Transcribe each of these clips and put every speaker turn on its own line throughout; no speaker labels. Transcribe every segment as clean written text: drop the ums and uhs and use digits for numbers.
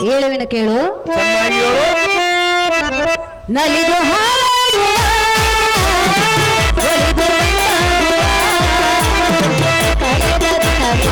ಹೇಳುವಿನ ಕೇಳು. ನಲಿದು ಹಾಡುವ ಒಲಿದು ಕಳೆದ ದಿನವೆಲ್ಲ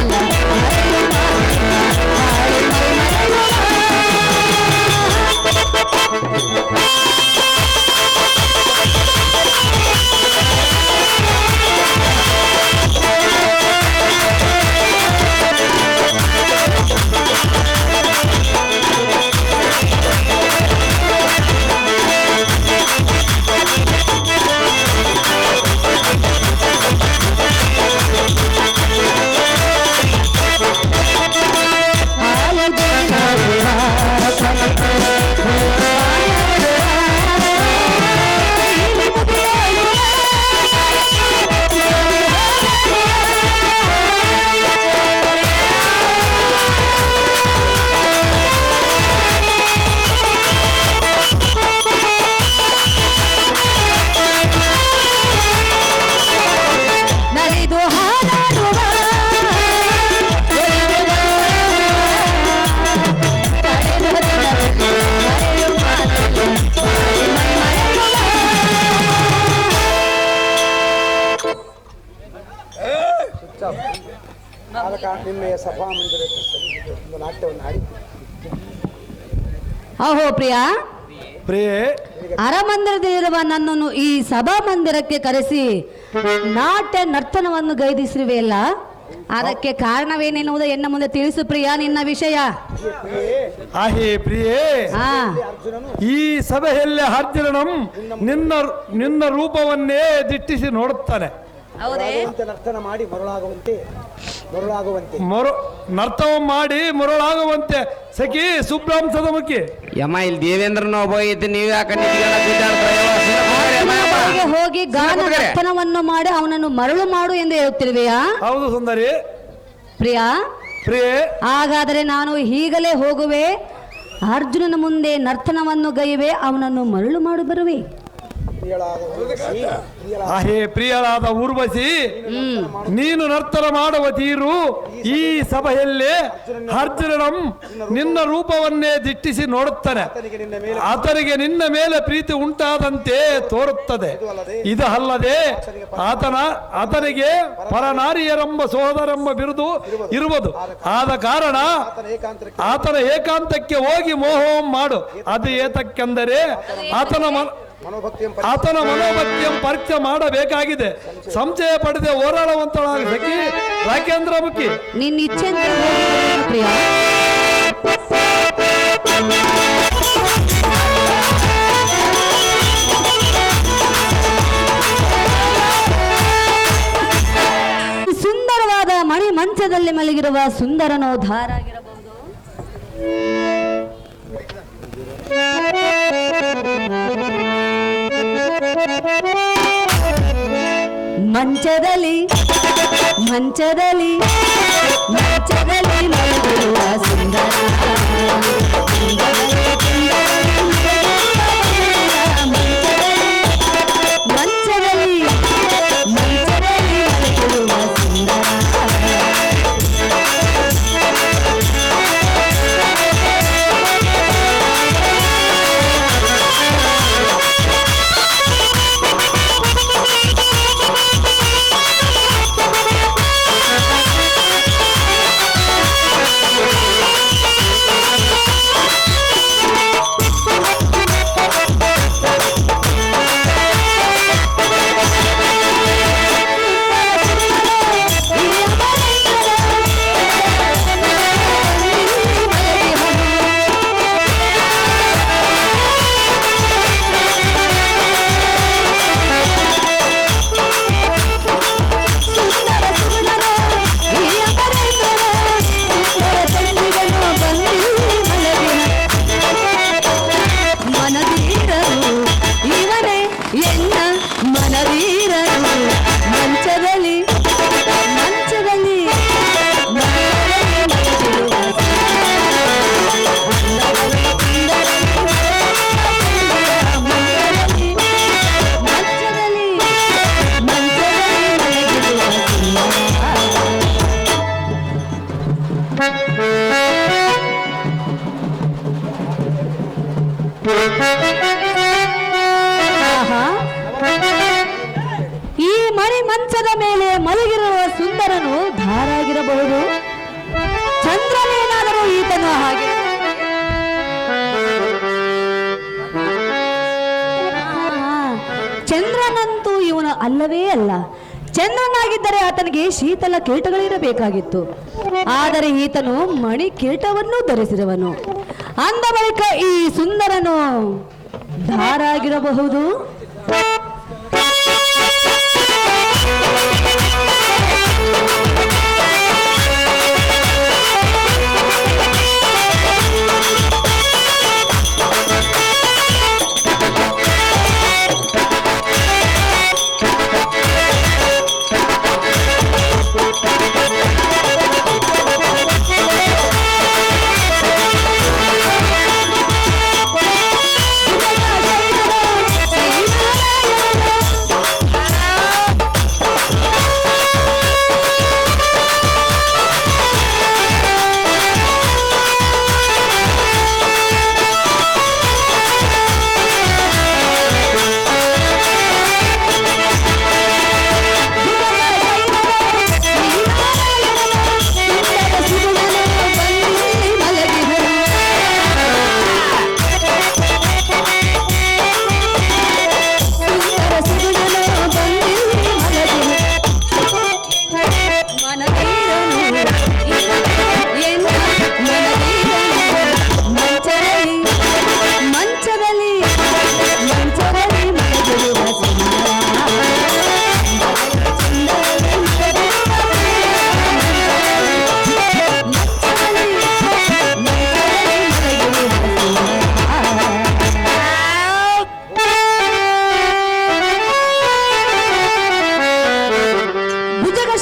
ನಿನ್ನೆಯ ಸಭಾ ಮಂದಿರಕ್ಕೆ ಒಂದು ನಾಟ್ಯವನ್ನು ಆಡಿ.
ಅಹೋ ಪ್ರಿಯಾ,
ಪ್ರಿಯೆ,
ಅರಮಂದಿರದಲ್ಲಿರುವ ನನ್ನನ್ನು ಈ ಸಭಾ ಮಂದಿರಕ್ಕೆ ಕರೆಸಿ ನಾಟ್ಯ ನರ್ತನವನ್ನು ಗೈದಿಸಿರುವೆಯಲ್ಲ, ಅದಕ್ಕೆ ಕಾರಣವೇನೆನ್ನುವುದು ಎನ್ನ ಮುಂದೆ ತಿಳಿಸು ಪ್ರಿಯಾ, ನಿನ್ನ ವಿಷಯ.
ಆಹೇ ಪ್ರಿಯೇ, ಈ ಸಭೆಯಲ್ಲಿ ಅರ್ಜುನನು ನಿನ್ನ ರೂಪವನ್ನೇ ದಿಟ್ಟಿಸಿ ನೋಡುತ್ತಾನೆ.
ನರ್ತನ ಮಾಡಿ ಮರುಳಾಗುವಂತೆ
ನರ್ತವ ಮಾಡಿ ಮರುಳಾಗುವಂತೆ ಸಖಿ ಸುಬ್ರಾಂಸದ ಮುಖಿ.
ಯಮ್ಮ ಇಲ್ಲಿ ದೇವೇಂದ್ರನ ಒಬ್ಬ ಐತಿ, ನೀವು ಯಾಕೆ
ಹೋಗಿ ಗಾನ ನರ್ತನವನ್ನು ಮಾಡಿ ಅವನನ್ನು ಮರಳು ಮಾಡು ಎಂದು ಹೇಳುತ್ತಿರುವೆಯಾ?
ಹೌದು ಸುಂದರಿ.
ಪ್ರಿಯಾ, ಹಾಗಾದರೆ ನಾನು ಈಗಲೇ ಹೋಗುವೆ, ಅರ್ಜುನನ ಮುಂದೆ ನರ್ತನವನ್ನು ಗೈವೆ, ಅವನನ್ನು ಮರಳು ಮಾಡು ಬರುವೆ.
ಆಹೇ ಪ್ರಿಯಳಾದ ಊರ್ವಶಿ, ನೀನು ನರ್ತನ ಮಾಡುವ ತೀರು ಈ ಸಭೆಯಲ್ಲಿ ಅರ್ಜುನಂ ನಿನ್ನ ರೂಪವನ್ನೇ ದಿಟ್ಟಿಸಿ ನೋಡುತ್ತಾನೆ. ಆತನಿಗೆ ನಿನ್ನ ಮೇಲೆ ಪ್ರೀತಿ ಉಂಟಾದಂತೆ ತೋರುತ್ತದೆ. ಇದು ಅಲ್ಲದೆ ಆತನಿಗೆ ಪರನಾರಿಯರೆಂಬ ಸೋದರೆಂಬ ಬಿರುದು ಇರುವುದು. ಆದ ಕಾರಣ ಆತನ ಏಕಾಂತಕ್ಕೆ ಹೋಗಿ ಮೋಹಂ ಮಾಡು. ಅದು ಏತಕ್ಕೆಂದರೆ ಆತನ ಮನೋಭಕ್ತಿಯ ಪರೀಕ್ಷೆ ಮಾಡಬೇಕಾಗಿದೆ. ಸಂಶಯ ಪಡೆದೆ ಹೋರಾಡುವಂತಳಾಗಿ ಸಖಿ ರಾಕೇಂದ್ರ ಮುಖಿ.
ನಿನ್ನ ಇಚ್ಛೆ ಸುಂದರವಾದ ಮಣಿ ಮಂಚದಲ್ಲಿ ಮಲಗಿರುವ ಸುಂದರನೋ ಧಾರಾಗಿರಬಹುದು. ಮಂಚದಲ್ಲಿ ಮಂಚದಲ್ಲಿ ಮಂಚದಲ್ಲಿ ಮಲಗಿರುವ ಸುಂದರ ಮಂಚದಲ್ಲಿ ಮಂಚದಲ್ಲಿ ಮಲಗಿರುವ ಸುಂದರ ಆಹಾ. ಈ ಮಣಿ ಮಂಚದ ಮೇಲೆ ಮಲಗಿರುವ ಸುಂದರನು ಧಾರಾಗಿರಬಹುದು, ಚಂದ್ರನೇನಾದರೂ ಈತನು ಹಾಗೆ. ಚಂದ್ರನಂತೂ ಇವನು ಅಲ್ಲವೇ ಅಲ್ಲ. ಚಂದ್ರನಾಗಿದ್ದರೆ ಆತನಿಗೆ ಶೀತಲ ಕಿರೀಟಗಳಿರಬೇಕಾಗಿತ್ತು, ಆದರೆ ಈತನು ಮಣಿ ಕಿರೀಟವನ್ನು ಧರಿಸಿರುವನು. ಅಂದ ಬಳಿಕ ಈ ಸುಂದರನು ಧಾರಾಗಿರಬಹುದು.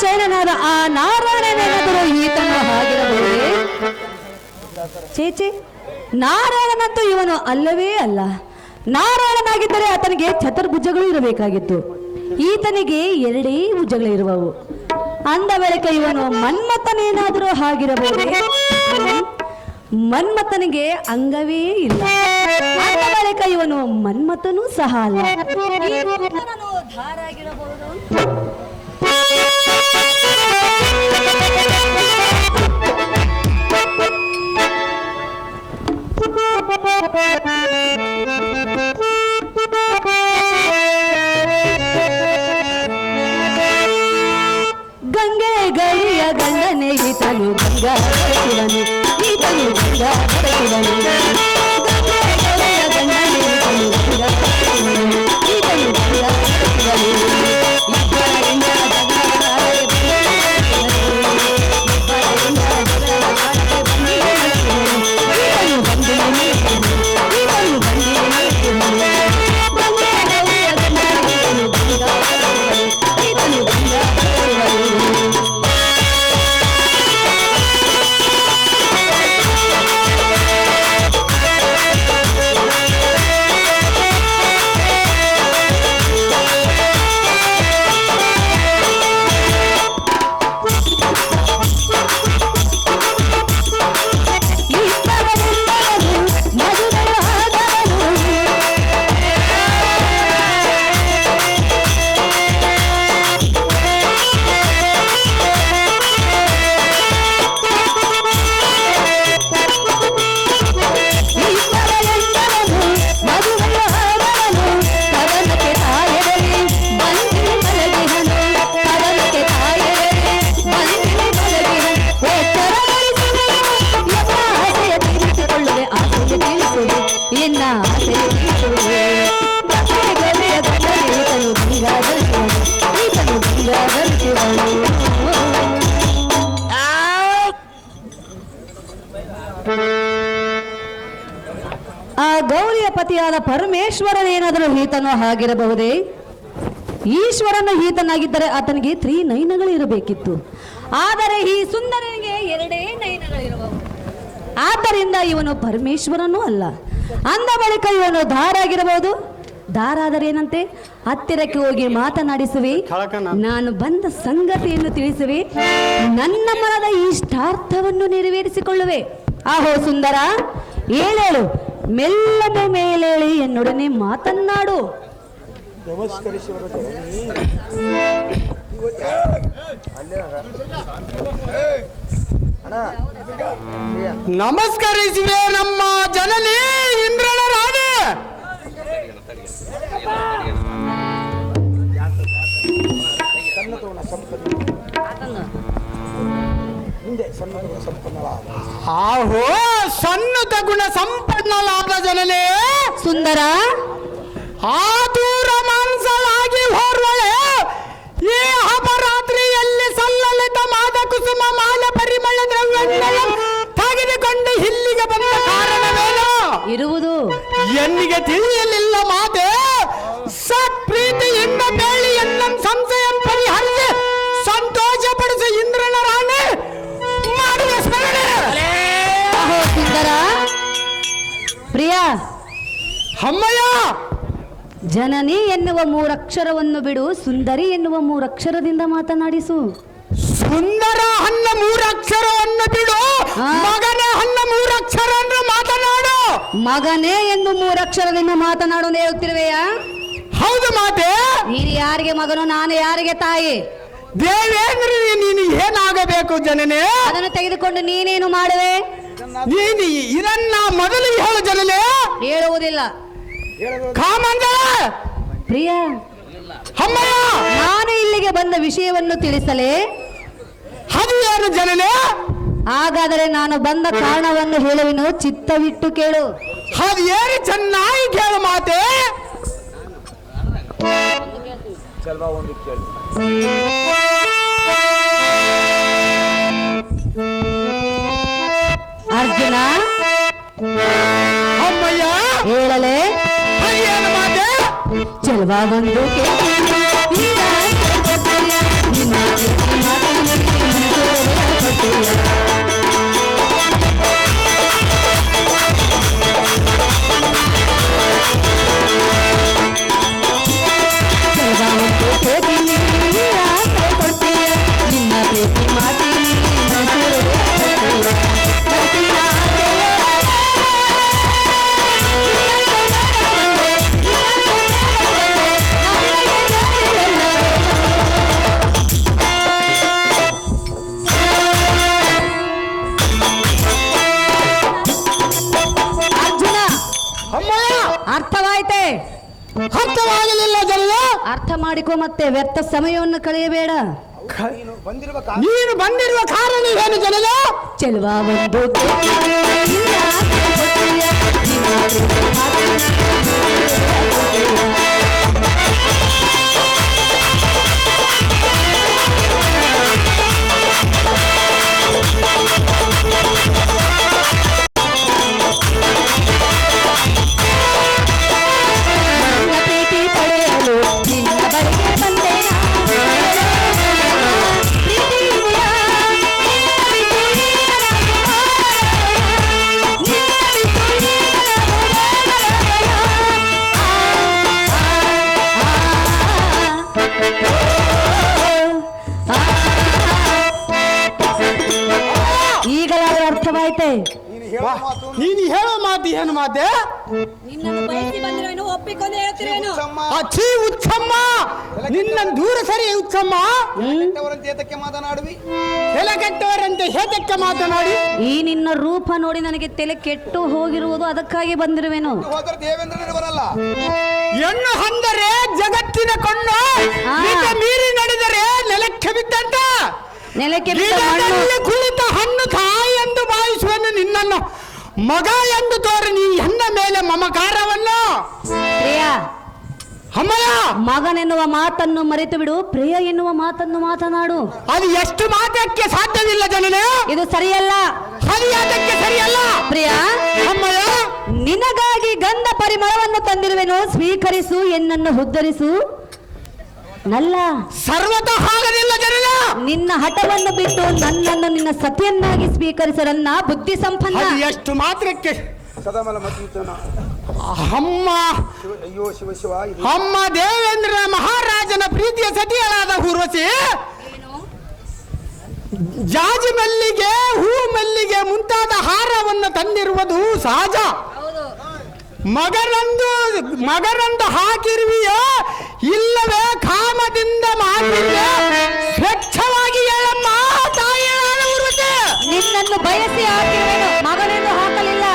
ಶಯನನಾದ ಆ ನಾರಾಯಣನೇನಾದರೂ ಈತನು ಆಗಿರಬಹುದೇ? ಚೇಚೆ, ನಾರಾಯಣನಂತೂ ಇವನು ಅಲ್ಲವೇ ಅಲ್ಲ. ನಾರಾಯಣನಾಗಿದ್ದರೆ ಆತನಿಗೆ ಚತುರ್ಭುಜಗಳು ಇರಬೇಕಾಗಿತ್ತು, ಈತನಿಗೆ ಎರಡೇ ಭುಜಗಳಿರುವವು. ಅಂದ ಬಳಿಕ ಇವನು ಮನ್ಮಥನೇನಾದರೂ ಆಗಿರಬಹುದೇ? ಮನ್ಮಥನಿಗೆ ಅಂಗವೇ ಇಲ್ಲ. ಅಂದ ಬಳಿಕ ಇವನು ಮನ್ಮಥನೂ ಸಹ ಅಲ್ಲ. ಈ ಮನ್ಮಥನು ಧಾರಾಗಿರಬಹುದು. ಗಂಗೆ ಗಳಿಯ ಗಂಡನೆ ಈತನು ಗಂಗಾ ಶಿವನು, ಈತನು ಗಂಗಾ ಶಿವನು. ಗಂಗೆ ಗಳಿಯ ಗಂಡನೆ ಈತನು ಗಂಗಾ ಶಿವನು, ಈತನು ಗಂಗಾ ಶಿವನು. ಆ ಗೌರಿಯ ಪತಿಯಾದ ಪರಮೇಶ್ವರನೇನಾದರೂ ಈತನೋ ಆಗಿರಬಹುದೇ? ಈಶ್ವರನ ಈತನಾಗಿದ್ದರೆ ಆತನಿಗೆ 3 ನಯನಗಳು ಇರಬೇಕಿತ್ತು, ಆದರೆ ಈ ಸುಂದರನಿಗೆ 2 ನಯನಗಳಿರುವವು. ಆದ್ದರಿಂದ ಇವನು ಪರಮೇಶ್ವರನೂ ಅಲ್ಲ. ಅಂದ ಬಳಿಕ ಇವನು ಧಾರಾಗಿರಬಹುದು. ಧಾರಾದರೇನಂತೆ? ಹತ್ತಿರಕ್ಕೆ ಹೋಗಿ ಮಾತನಾಡಿಸುವೆ, ನಾನು ಬಂದ ಸಂಗತಿಯನ್ನು ತಿಳಿಸುವೆ, ನನ್ನ ಮನದ ಇಷ್ಟಾರ್ಥವನ್ನು ನೆರವೇರಿಸಿಕೊಳ್ಳುವೆ. ಆಹೋ ಸುಂದರ, ಹೇಳೇಳು, ಮೆಲ್ಲನೆ ಮೇಲೇಳಿ ಎನ್ನೊಡನೆ ಮಾತನ್ನಾಡು.
ನಮಸ್ಕರಿಸಿ
ನಮಸ್ಕರಿಸಿವೆ ನಮ್ಮ ಜನನಿ ಇಂದ್ರನ ರಾಣಿ.
ಸನ್ನತಗುಣ ಸಂಪನ್ನ ಹಿಂದೆ ಸನ್ನತಗುಣ ಸಂಪನ್ನಳಾದ
ಆಹೋ ಸನ್ನತ ಗುಣ ಸಂಪನ್ನಲಾದ ಜನನೇ
ಸುಂದರ,
ಆತೂರ ಮಾಂಸಳಾಗಿ ಹೋರ್ವಳೆ ಈ ಅಪರಾತ್ರಿಯಲ್ಲಿ ಸಲ್ಲಲಿತ ಮಾದ ಕುಸುಮ ಮಾಲ ಪರಿಮಳ ದ್ರವ್ಯಗಳ ತೆಗೆದುಕೊಂಡು ಇಲ್ಲಿಗೆ ಬಂದ ಕಾರಣವೇನು
ಇರುವುದು
ಎನ್ನಿಗೆ ತಿಳಿಯಲಿಲ್ಲ ಮಾತೆ. ಸತ್ಪ್ರೀತಿಯಿಂದ ಬೇಳಿ ಎನ್ನ ಸಂಶಯ ಪರಿಹರಿಸಿ ಸಂತೋಷಪಡಿಸಿ ಇಂದ್ರನ ರಾಣಿ ಮಾಡುವ ಸ್ಮರಣೆ.
ಅಹೋ ಸುಂದರ, ಪ್ರಿಯ,
ಅಮ್ಮಯ್ಯ,
ಜನನಿ ಎನ್ನುವ ಮೂರಕ್ಷರವನ್ನು ಬಿಡು, ಸುಂದರಿ ಎನ್ನುವ ಮೂರಕ್ಷರದಿಂದ ಮಾತನಾಡಿಸು.
ಸುಂದರ ಅನ್ನ ಮೂರಕ್ಷರವನ್ನು ಬಿಡು,
ಹಾ.
ಮಗನೇ ಅನ್ನ ಮೂರಕ್ಷರ ಮಾತನಾಡು.
ಮಗನೇ ಎಂದು ಮೂರಕ್ಷರದಿಂದ ಮಾತನಾಡು ಅಂತ ಹೇಳುತ್ತಿರುವೆಯಾ?
ಹೌದು ಮಾತೆ.
ನೀನು ಯಾರಿಗೆ ಮಗನು, ನಾನು ಯಾರಿಗೆ ತಾಯಿ?
ದೇವೇಂದ್ರ ನೀನು ಏನಾಗಬೇಕು ಜನನೇ?
ಅದನ್ನು ತೆಗೆದುಕೊಂಡು ನೀನೇನು ಮಾಡುವೆ?
ನೀನು ಇದನ್ನ ಮೊದಲಿಗೆ ಹೇಳು ಜನನೇ.
ಹೇಳುವುದಿಲ್ಲ.
ಕಾಮಂಜಲ,
ಪ್ರಿಯ,
ಅಮ್ಮಯ್ಯ,
ನಾನು ಇಲ್ಲಿಗೆ ಬಂದ ವಿಷಯವನ್ನು ತಿಳಿಸಲೇ?
ಅದು ಏನು ಜನನೇ?
ಹಾಗಾದರೆ ನಾನು ಬಂದ ಕಾರಣವನ್ನು ಹೇಳುವೆನು, ಚಿತ್ತವಿಟ್ಟು ಕೇಳು.
ಅದು ಏನು ಚೆನ್ನಾಗಿ ಕೇಳು ಮಾತೆ.
ಚಲ್ವಾ ಒಂದು ಕೇಳಿ.
ಅರ್ಜುನ,
ಅಮ್ಮಯ್ಯ,
ಹೇಳಲೇ?
ಅದು ಏನು ಮಾತೆ?
ಚೆಲುವ ಒಂದು ನಿನ್ನ ಪ್ರೀತಿ ಮಾತಿ ಅರ್ಜುನ,
ಅಮ್ಮಯ್ಯ,
ಅರ್ಥವಾಯ್ತೆ?
ಅರ್ಥವಾಗಲಿಲ್ಲ ಜನನೇ.
ಅರ್ಥ ಮಾಡಿಕೊ, ಮತ್ತೆ ವ್ಯರ್ಥ ಸಮಯವನ್ನು ಕಳೆಯಬೇಡ.
ನೀನು ಬಂದಿರುವ
ನೀನು ಬಂದಿರುವ ಕಾರಣ ಏನು ಜನನೇ?
ಚೆಲುವ ಒಂದು ಪ್ರೀತಿ ಪಡೆಯಲು ನಿನ್ನ ಬಳಿಗೆ ಬಂದೆ ಈಗಲಾದರೂ ಅರ್ಥವಾಯ್ತೆ?
ನೀನು ಹೇಳುವ ಮಾತು
ನೀನು ಹೇಳೋ ಮಾತು ಏನು ಮಾತೆ?
ನಿನ್ನನ್ನು ಬಯಸಿ ಬಂದಿರುವೆನು, ಒಪ್ಪಿಕೊಂಡು ಹೇಳ್ತಿರುವೆನು.
ಹುಚ್ಚಮ್ಮ,
ಅಚ್ಚಿ ಉಚ್ಚಮ್ಮ, ನಿನ್ನ ದೂರ ಸರಿ ಉಚ್ಚಮ್ಮ.
ಕೆಟ್ಟವರಂತೆ ಏತಕ್ಕೆ ಮಾತನಾಡುವಿ?
ಕೆಲ ಕೆಟ್ಟವರಂತೆ ಹೇತಕ್ಕೆ ಮಾತನಾಡಿ?
ಈ ನಿನ್ನ ರೂಪ ನೋಡಿ ನನಗೆ ತಲೆ ಕೆಟ್ಟು ಹೋಗಿರುವುದು, ಅದಕ್ಕಾಗಿ ಬಂದಿರುವೆನು.
ಹೋದರೆ ದೇವೇಂದ್ರನಿರುವರಲ್ಲ.
ಹೆಣ್ಣು ಅಂದರೆ ಜಗತ್ತಿನ ಕಣ್ಣು,
ಆ.
ನಿನ್ನ ಮೀರಿ ನಡೆದರೆ ನೆಲಕ್ಕೆ ಬಿದ್ದಂತ.
ನೆಲಕ್ಕೆ ಬಿದ್ದ ಮಣ್ಣು.
ಗಿಡದಲ್ಲಿ ಕುಳಿತ ಹಣ್ಣು ತಾಯಿ ಎಂದು ಭಾವಿಸುವನು ನಿನ್ನನ್ನು ಮಗ ಎಂದು ತೋರಿ ನೀ ಹೆಣ್ಣ ಮೇಲೆ ಮಮಕಾರವನ್ನು.
ಪ್ರಿಯ,
ಅಮ್ಮಯ್ಯ,
ಮಗನೆನ್ನುವ ಮಾತನ್ನು ಮರೆತು ಬಿಡು, ಪ್ರಿಯ ಎನ್ನುವ ಮಾತನ್ನು ಮಾತನಾಡು.
ಅದು ಎಷ್ಟು ಮಾತಕ್ಕೆ ಸಾಧ್ಯವಿಲ್ಲ ಜನನೇ.
ಇದು ಸರಿಯಲ್ಲ.
ಅದು ಯಾತಕ್ಕೆ ಸರಿಯಲ್ಲ?
ಪ್ರಿಯ,
ಅಮ್ಮಯ್ಯ,
ನಿನಗಾಗಿ ಗಂಧ ಪರಿಮಳವನ್ನು ತಂದಿರುವೆನು, ಸ್ವೀಕರಿಸು, ಎನ್ನನ್ನು ಉದ್ಧರಿಸು. ನಲ್ಲ,
ಸರ್ವತಃ ಆಗಲಿಲ್ಲ ಜನನ.
ನಿನ್ನ ಹಠವನ್ನು ಬಿಟ್ಟು ನನ್ನನ್ನು ನಿನ್ನ ಸತಿಯನ್ನಾಗಿ ಸ್ವೀಕರಿಸರನ್ನ ಬುದ್ಧಿ ಸಂಪನ್ನ.
ಅದು ಎಷ್ಟು ಮಾತ್ರಕ್ಕೆ?
ಸದಾಮಲ ಮಧ್ಯುತನ
ಅಮ್ಮ,
ಅಯ್ಯೋ ಶಿವ ಶಿವ, ಇದು
ಅಮ್ಮ ದೇವೇಂದ್ರ ಮಹಾರಾಜನ ಪ್ರೀತಿಯ ಸತಿಯಳಾದ ಊರ್ವಶಿ ಜಾಜಿ ಮಲ್ಲಿಗೆ, ಹೂ ಮಲ್ಲಿಗೆ ಮುಂತಾದ ಹಾರವನ್ನು ತಂದಿರುವುದು ಸಹಜ. ಮಗರಂದು ಹಾಕಿರುವಿಯೋ ಇಲ್ಲವೇ ಕಾಮದಿಂದ ಮಾಡಿದ್ರೆ ಸ್ವಚ್ಛವಾಗಿ ಹೇಳಮ್ಮ ತಾಯಿ ಉರುತೆ.
ನಿನ್ನನ್ನು ಬಯಸಿ ಹಾಕಿರುವೆನು, ಮಗನೆಂದು ಹಾಕಲಿಲ್ಲ.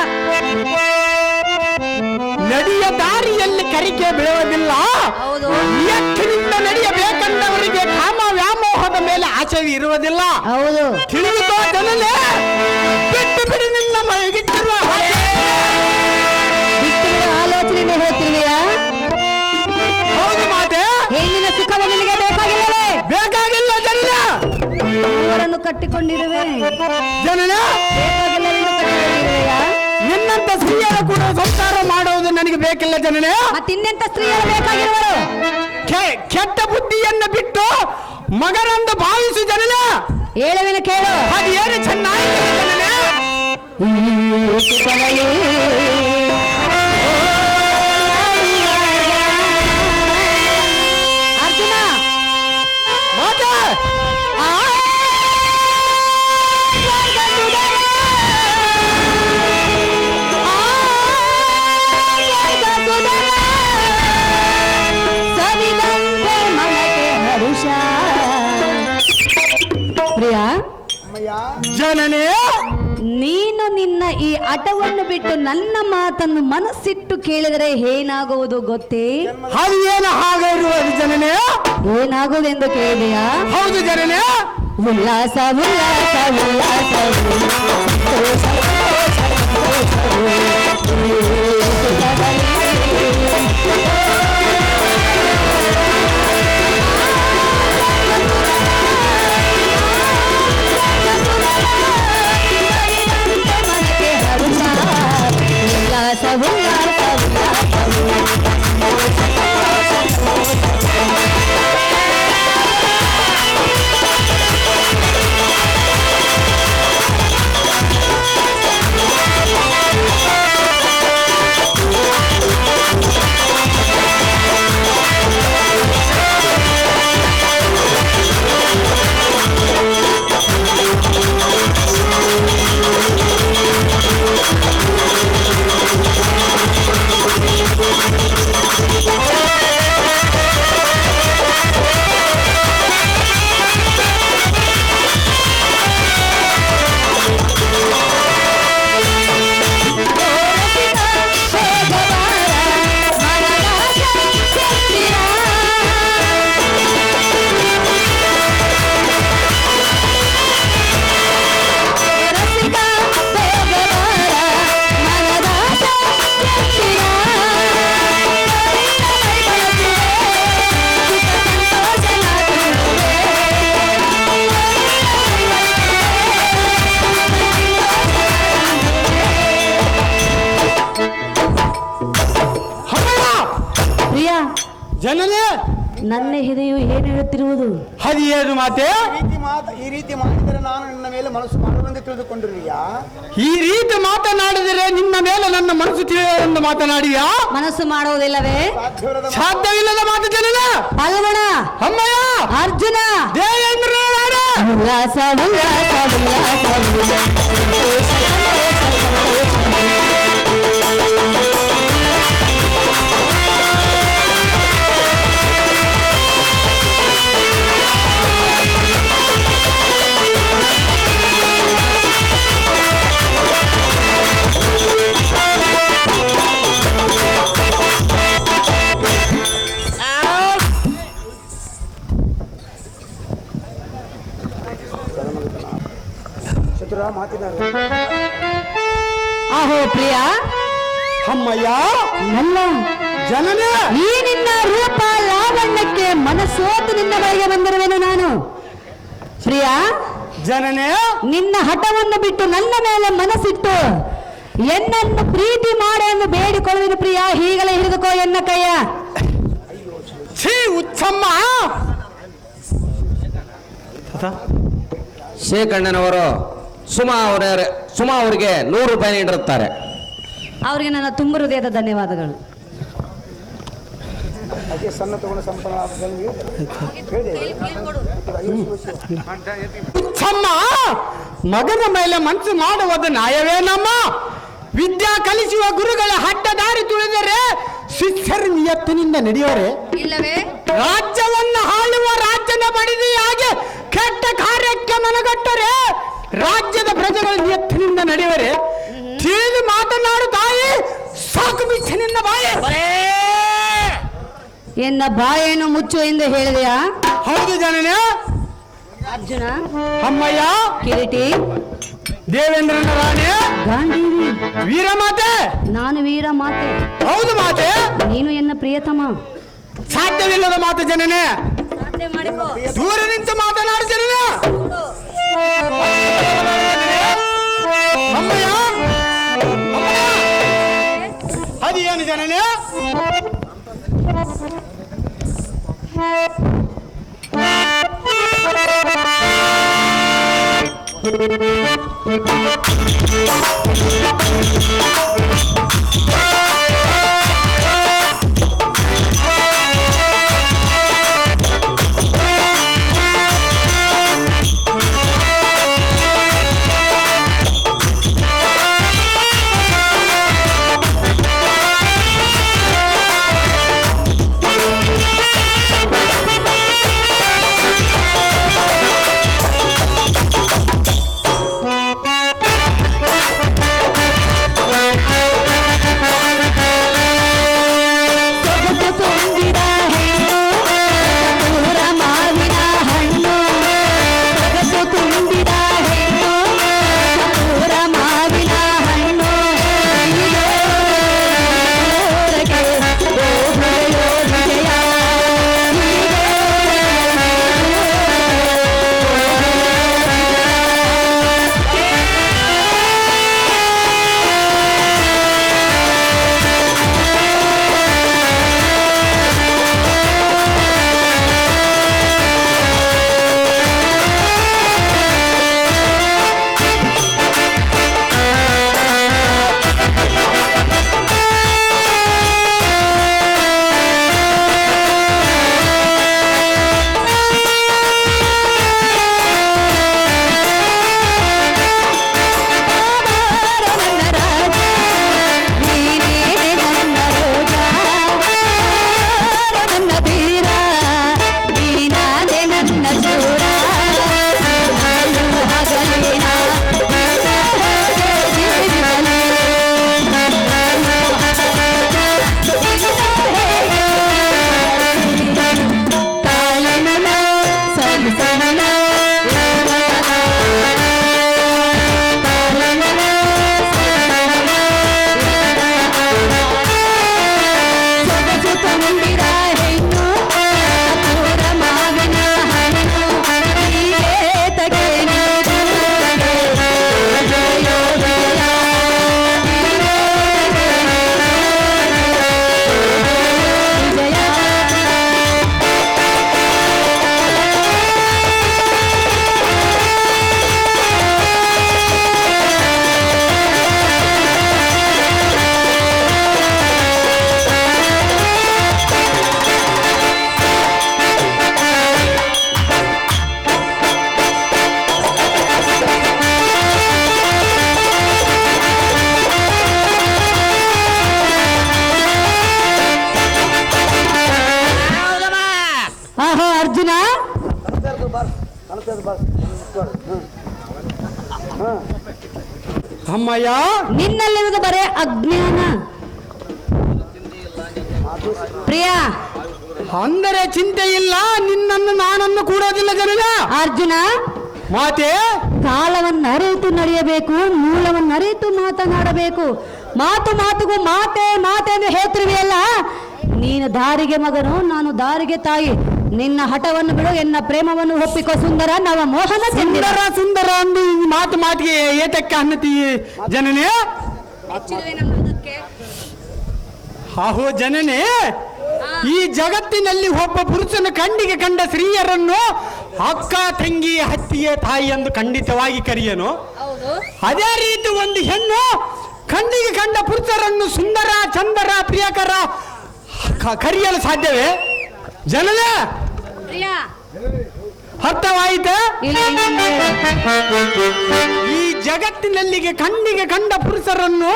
ನಡೆಯ ದಾರಿಯಲ್ಲಿ ಕರಿಕೆ ಬೀಳುವುದಿಲ್ಲ.
ಹೌದು.
ಎತ್ತಿನಿಂದ ನಡೆಯಬೇಕಂದವರಿಗೆ ಕಾಮ ವ್ಯಾಮೋಹದ ಮೇಲೆ ಆಸೆ ಇರುವುದಿಲ್ಲ.
ಹೌದು.
ತಿಳಿದುಕೋ ಜನನೇ, ಬಿಟ್ಟು ಬಿಡಿ ನಿನ್ನ ಮೈಗಿಟ್ಟಿರುವ
ಆಲೋಚನೆ ಹೇಳ್ತಿರುವೆಯಾ?
ಹೌದು ಮಾತೆ.
ಹೆಣ್ಣಿನ ಸುಖವು ನಿನಗೆ ಬೇಕಾಗಿಲ್ಲವೇ?
ಬೇಕಾಗಿಲ್ಲ ಜನನ.
ಮೂವರನ್ನು ಕಟ್ಟಿಕೊಂಡಿರುವೆ,
ಜನನ
ಬೇಕಾಗಿಲ್ಲವೆಂದು ಕಟ್ಟಿಕೊಂಡಿರುವೆಯಾ?
ನಿನ್ನಂತ ಸ್ತ್ರೀಯರ ಕೂಡ ಸಂಸಾರ ಮಾಡುವುದು ನನಗೆ ಬೇಕಿಲ್ಲ ಜನನೇ.
ಮತ್ತಿನ್ನೆಂತ ಸ್ತ್ರೀಯರು ಬೇಕಾಗಿರುವರು?
ಕೆಟ್ಟ ಬುದ್ಧಿಯನ್ನು ಬಿಟ್ಟು ಮಗನಂದು ಭಾವಿಸು ಜನನ.
ಹೇಳುವೆನು ಕೇಳು.
ಅದು ಏನು ಚೆನ್ನಾಗಿ ಜನನೇ.
ಅರ್ಜುನ
ಮಾತೆ.
ಪ್ರಿಯಾ,
ಅಮ್ಮಯ್ಯ,
ಜನನೇ,
ನೀನು ನಿನ್ನ ಈ ಹಠವನ್ನು ಬಿಟ್ಟು ನನ್ನ ಮಾತನ್ನು ಮನಸ್ಸಿಟ್ಟು ಕೇಳಿದರೆ ಏನಾಗುವುದು ಗೊತ್ತೇ?
ಅದು ಏನು ಹಾಗಿರುವುದು ಜನನೇ.
ಏನಾಗುವುದೆಂದು ಕೇಳಿದೆಯಾ?
ಹೌದು ಜನನೇ.
ಉಲ್ಲಾಸ ಉಲ್ಲಾಸ ಉಲ್ಲಾಸ
ಜನನೇ,
ನನ್ನ ಹೃದಯವು ಏನು ಹೇಳುತ್ತಿರುವುದು?
ಅದು ಏನು ಮಾತೆ.
ಈ ರೀತಿ ಮಾಡಿದರೆ ನಾನು ನಿನ್ನ ಮೇಲೆ ಮನಸ್ಸು ಮಾಡುವಂತೆ ತಿಳಿದುಕೊಂಡಿರುವಿಯಾ?
ಈ ರೀತಿ ಮಾತನಾಡಿದರೆ ನಿನ್ನ ಮೇಲೆ ನನ್ನ ಮನಸ್ಸು ತಿಳಿಯುವುದೆಂದು ಮಾತನಾಡಿಯಾ?
ಮನಸ್ಸು ಮಾಡುವುದಿಲ್ಲವೇ?
ಸಾಧ್ಯವಿಲ್ಲದ ಮಾತು ಜನನ.
ಪಾಲ್ಗೊಣ,
ಅಮ್ಮಯ್ಯ,
ಅರ್ಜುನ,
ದೇವೇಂದ್ರ
ಉಲ್ಲಾಸ ಉಲ್ಲಾಸ ಉಲ್ಲಾಸ ಆಹೋ ಪ್ರಿಯ,
ಅಮ್ಮಯ್ಯ,
ಅಲ್ಲ
ಜನನೇ,
ಈ ನಿನ್ನ ರೂಪ ಲಾವಣ್ಯಕ್ಕೆ ಮನಸ್ಸೋತು ನಿನ್ನ ಬಳಿಗೆ ಬಂದಿರುವೆನು ನಾನು. ಪ್ರಿಯ
ಜನನೇ,
ನಿನ್ನ ಹಠವನ್ನು ಬಿಟ್ಟು ನನ್ನ ಮೇಲೆ ಮನಸ್ಸಿಟ್ಟು ಎನ್ನನ್ನು ಪ್ರೀತಿ ಮಾಡು ಎಂದು ಬೇಡಿಕೊಳ್ಳುವೆನು. ಪ್ರಿಯ, ಹೀಗಲೇ ಹಿಡಿದುಕೋ ಎನ್ನ ಕೈಯ.
ಛೀ ಉಚ್ಚಮ್ಮ.
ಶೇಖಣ್ಣನವರು ಸುಮಾ ಅವರಿಗೆ 100 ರೂಪಾಯಿ ನೀಡಿರುತ್ತಾರೆ.
ಅವರಿಗೆ ನನ್ನ ತುಂಬ ಹೃದಯದ ಧನ್ಯವಾದಗಳು.
ಅದೇ ಸಣ್ಣ ತಗೊಂಡು ಸಂಪನ್ನ
ಉಚ್ಚಮ್ಮ, ಮಗನ ಮೇಲೆ ಮನಸ್ಸು ಮಾಡುವುದು ನ್ಯಾಯವೇನಮ್ಮ? ವಿದ್ಯಾ ಕಲಿಸುವ ಗುರುಗಳ ಅಡ್ಡ ದಾರಿ ತುಳಿದರೆ ಶಿಷ್ಯರ ನಿಯತ್ತಿನಿಂದ ನಡೆಯುವರೆ
ಇಲ್ಲವೇ
ರಾಜ್ಯವನ್ನು ಆಳುವ ರಾಜ್ಯದ ಬಡಿದೆಯಾಗಿ ಕೆಟ್ಟ ಕಾರ್ಯಕ್ಕೆ ಮನಗಟ್ಟರೆ ರಾಜ್ಯದ ಪ್ರಜೆಗಳ ನಿಯತ್ತಿನಿಂದ ನಡೆಯುವರೆ ತಿಳಿದು ಮಾತನಾಡು ತಾಯಿ ಸಾಕು ಬಿಚ್ಚಿ ನಿನ್ನ ಬಾಯಿ
ಎನ್ನ ಬಾಯನ್ನು ಮುಚ್ಚು ಎಂದು ಹೇಳಿದೆಯಾ?
ಹೌದು ಜನನೇ.
ಅರ್ಜುನ,
ಅಮ್ಮಯ್ಯ,
ಕಿರೀಟಿ,
ದೇವೇಂದ್ರನ ರಾಣಿ,
ಗಾಂಧೀವಿ,
ವೀರಮಾತೆ.
ನಾನು ವೀರ ಮಾತೆ,
ಹೌದು ಮಾತೆ.
ನೀನು ಎನ್ನ ಪ್ರಿಯತಮ.
ಸಾಧ್ಯವಿಲ್ಲದ ಮಾತು ಜನನೇ.
ಸಾಧ್ಯ ಮಾಡಿಕೋ.
ದೂರ ನಿಂತು ಮಾತನಾಡು ಜನನೇ. ಅಮ್ಮಯ್ಯ, ಅದೇನು ಜನನೇ? ಅಮ್ಮಯ್ಯ,
ನಿನ್ನಲ್ಲಿರುವುದು ಬರೇ ಅಜ್ಞಾನ. ಪ್ರಿಯ,
ಅಂದರೆ ಚಿಂತೆ ಇಲ್ಲ, ನಿನ್ನನ್ನು ನಾನನ್ನು ಕೂಡೋದಿಲ್ಲ ಜನನ.
ಅರ್ಜುನ,
ಮಾತೆ,
ಕಾಲವನ್ನು ಅರಿತು ನಡೆಯಬೇಕು, ಮೂಲವನ್ನು ಅರಿತು ಮಾತನಾಡಬೇಕು. ಮಾತು ಮಾತುಗೂ ಮಾತೆ ಮಾತೆ ಎಂದು ಹೇಳ್ತಿರುವೆಯಲ್ಲ, ನೀನು ದಾರಿಗೆ ಮಗನು, ನಾನು ದಾರಿಗೆ ತಾಯಿ. ನಿನ್ನ ಹಠವನ್ನು ಬಿಡು, ಎನ್ನ ಪ್ರೇಮವನ್ನು ಒಪ್ಪಿಕೋ ಸುಂದರ. ನವ ಮೋಹನ
ಸುಂದರ ಸುಂದರ ಅಂದು ಈ ಮಾತು ಮಾತಿಗೆ ಏತಕ್ಕೆ ಅನ್ನತಿ ಜನನೇ? ಆಹೋ ಜನನೇ, ಈ ಜಗತ್ತಿನಲ್ಲಿ ಒಬ್ಬ ಪುರುಷನ ಕಣ್ಣಿಗೆ ಕಂಡ ಸ್ತ್ರೀಯರನ್ನು ಅಕ್ಕ, ತಂಗಿ, ಹತ್ತಿಗೆ, ತಾಯಿ ಎಂದು ಖಂಡಿತವಾಗಿ ಕರೆಯನು. ಅದೇ ರೀತಿ ಒಂದು ಹೆಣ್ಣು ಕಣ್ಣಿಗೆ ಕಂಡ ಪುರುಷರನ್ನು ಸುಂದರ, ಚಂದರ, ಪ್ರಿಯಕರ ಕರೆಯಲು ಸಾಧ್ಯವೇ ಜನನೇ? ಅರ್ಥವಾಯಿತ? ಈ ಜಗತ್ತಿನಲ್ಲಿಗೆ ಕಣ್ಣಿಗೆ ಕಂಡ ಪುರುಷರನ್ನು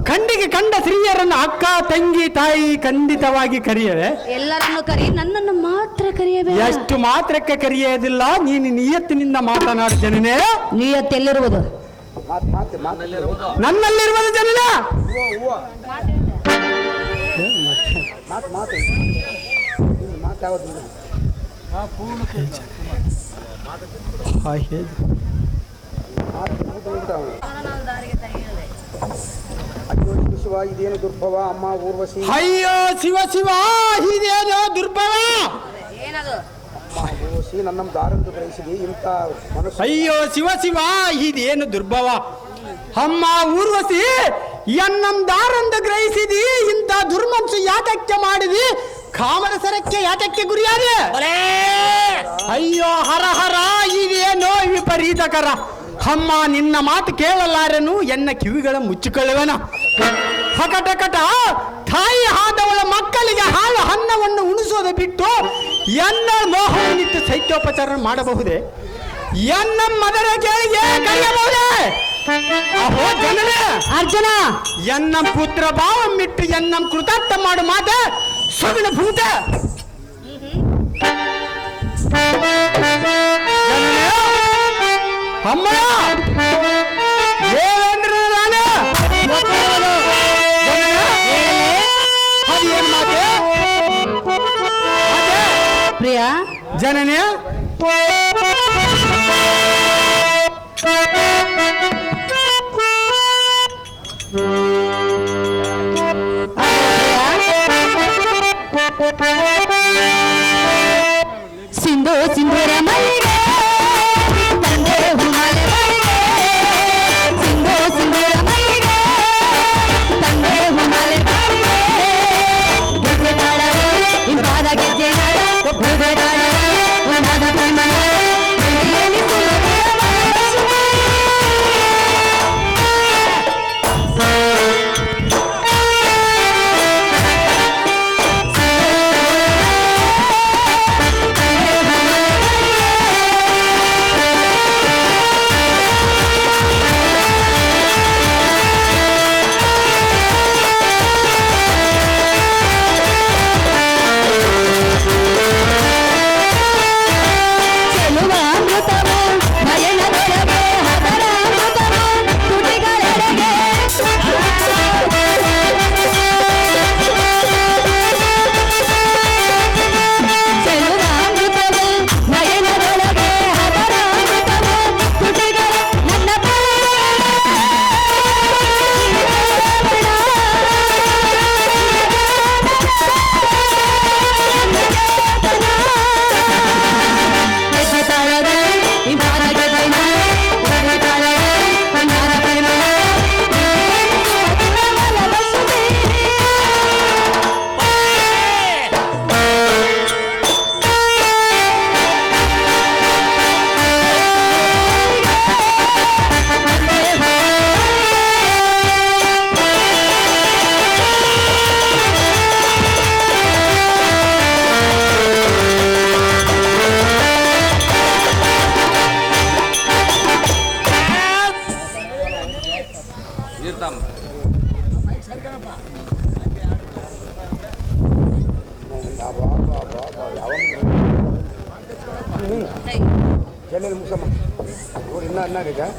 ಕಂಡಿಗೆ ಕಂಡ ಸ್ತ್ರೀಯರನ್ನು ಅಕ್ಕ ತಂಗಿ ತಾಯಿ ಖಂಡಿತವಾಗಿ ಕರೆಯವೆ.
ಎಲ್ಲರನ್ನು ಕರಿ, ನನ್ನನ್ನು ಮಾತ್ರ ಕರೆಯಬೇಕು.
ಎಷ್ಟು ಮಾತ್ರಕ್ಕೆ ಕರೆಯೋದಿಲ್ಲ. ನೀನು ನಿಯತ್ತಿನಿಂದ ಮಾತನಾಡು ಜನನೇ.
ನಿಯತ್ತೆಲ್ಲಿರುವುದು?
ನನ್ನಲ್ಲಿರುವುದು ಜನನೇ.
ಶಿವ ಇದೇನು ದುರ್ಭವ ಅಮ್ಮ ಊರ್ವಶಿ.
ಅಯ್ಯೋ ಶಿವ ಶಿವ ಇದೇನೋ ದುರ್ಭವ.
ಊರ್ವಶಿ ನನ್ನ ದಾರಂದು ಗ್ರಹಿಸಿದೆ ಇಂಥ ಮನಸ್ಸು.
ಅಯ್ಯೋ ಶಿವ ಶಿವ ಇದೇನು ದುರ್ಭವ. ಅಮ್ಮ ಊರ್ವಶಿ ಎನ್ನಂ ದಾರಂದು ಗ್ರಹಿಸಿದಿ. ಇಂಥ ದುರ್ಮಂಸ ಯಾತಕ್ಕೆ ಮಾಡಿದಿ? ಕಾಮನ ಸರಕ್ಕೆ ಯಾತಕ್ಕೆ ಗುರಿಯಾದೆ? ಅಯ್ಯೋ ಹರ ಹರ ಇದೇನೋ ವಿಪರೀತಕರ. ಅಮ್ಮ ನಿನ್ನ ಮಾತು ಕೇಳಲಾರೆನು, ಎನ್ನ ಕಿವಿಗಳ ಮುಚ್ಚಿಕೊಳ್ಳುವೆನ. ಹಕಟಕಟ ತಾಯಿ ಆದವಳ ಮಕ್ಕಳಿಗೆ ಹಾಲು ಅನ್ನವನ್ನು ಉಣಿಸೋದು ಬಿಟ್ಟು ಎನ್ನ ಮೋಹವನ್ನಿಟ್ಟು ಶೈತ್ಯೋಪಚಾರ ಮಾಡಬಹುದೇ? ಎನ್ನ ಮದರ ಕೇಳಿಗೆ ಕರೆಯಬಹುದೇ? ಅಹೋ ಜನರೇ,
ಅರ್ಜುನ,
ಎನ್ನ ಪುತ್ರ ಭಾವ ಮಿಟ್ಟು ಎನ್ನ ಕೃತಾರ್ಥ ಮಾಡು ಮಾತ ಸುಗುಣ ಭೂತ. ಅಮ್ಮ ಏನೇನ್ರಿ ನಾನು ಅದೇನ್ ಮಾತೆ?
ಪ್ರಿಯ
ಜನನೇ
ಸಿಂಧು ಸಿಂಧೂರ ಮಲ್ಲಿಗೆ ತಂದೆ ಹುಮಲೆ ಮಲ್ಲಿಗೆ. ಸಿಂಧು ಸಿಂಧೂರ ಮಲ್ಲಿಗೆ ತಂದೆ ಹುಮಲೆ ಮಲ್ಲಿಗೆ. ಗೆಜ್ಜೆ ತಾಳವೇ ಇಂಪಾದ ಗೆಜ್ಜೆ ನಾಡ, ಗೆಜ್ಜೆ ತಾಳವೇ ಒಂದಾದ ಪ್ರೇಮನ ಬೆಳ್ಳಿಯಲ್ಲಿ ಸುಲಭೆಯ ಮನಸ್ಸಿಗೆ.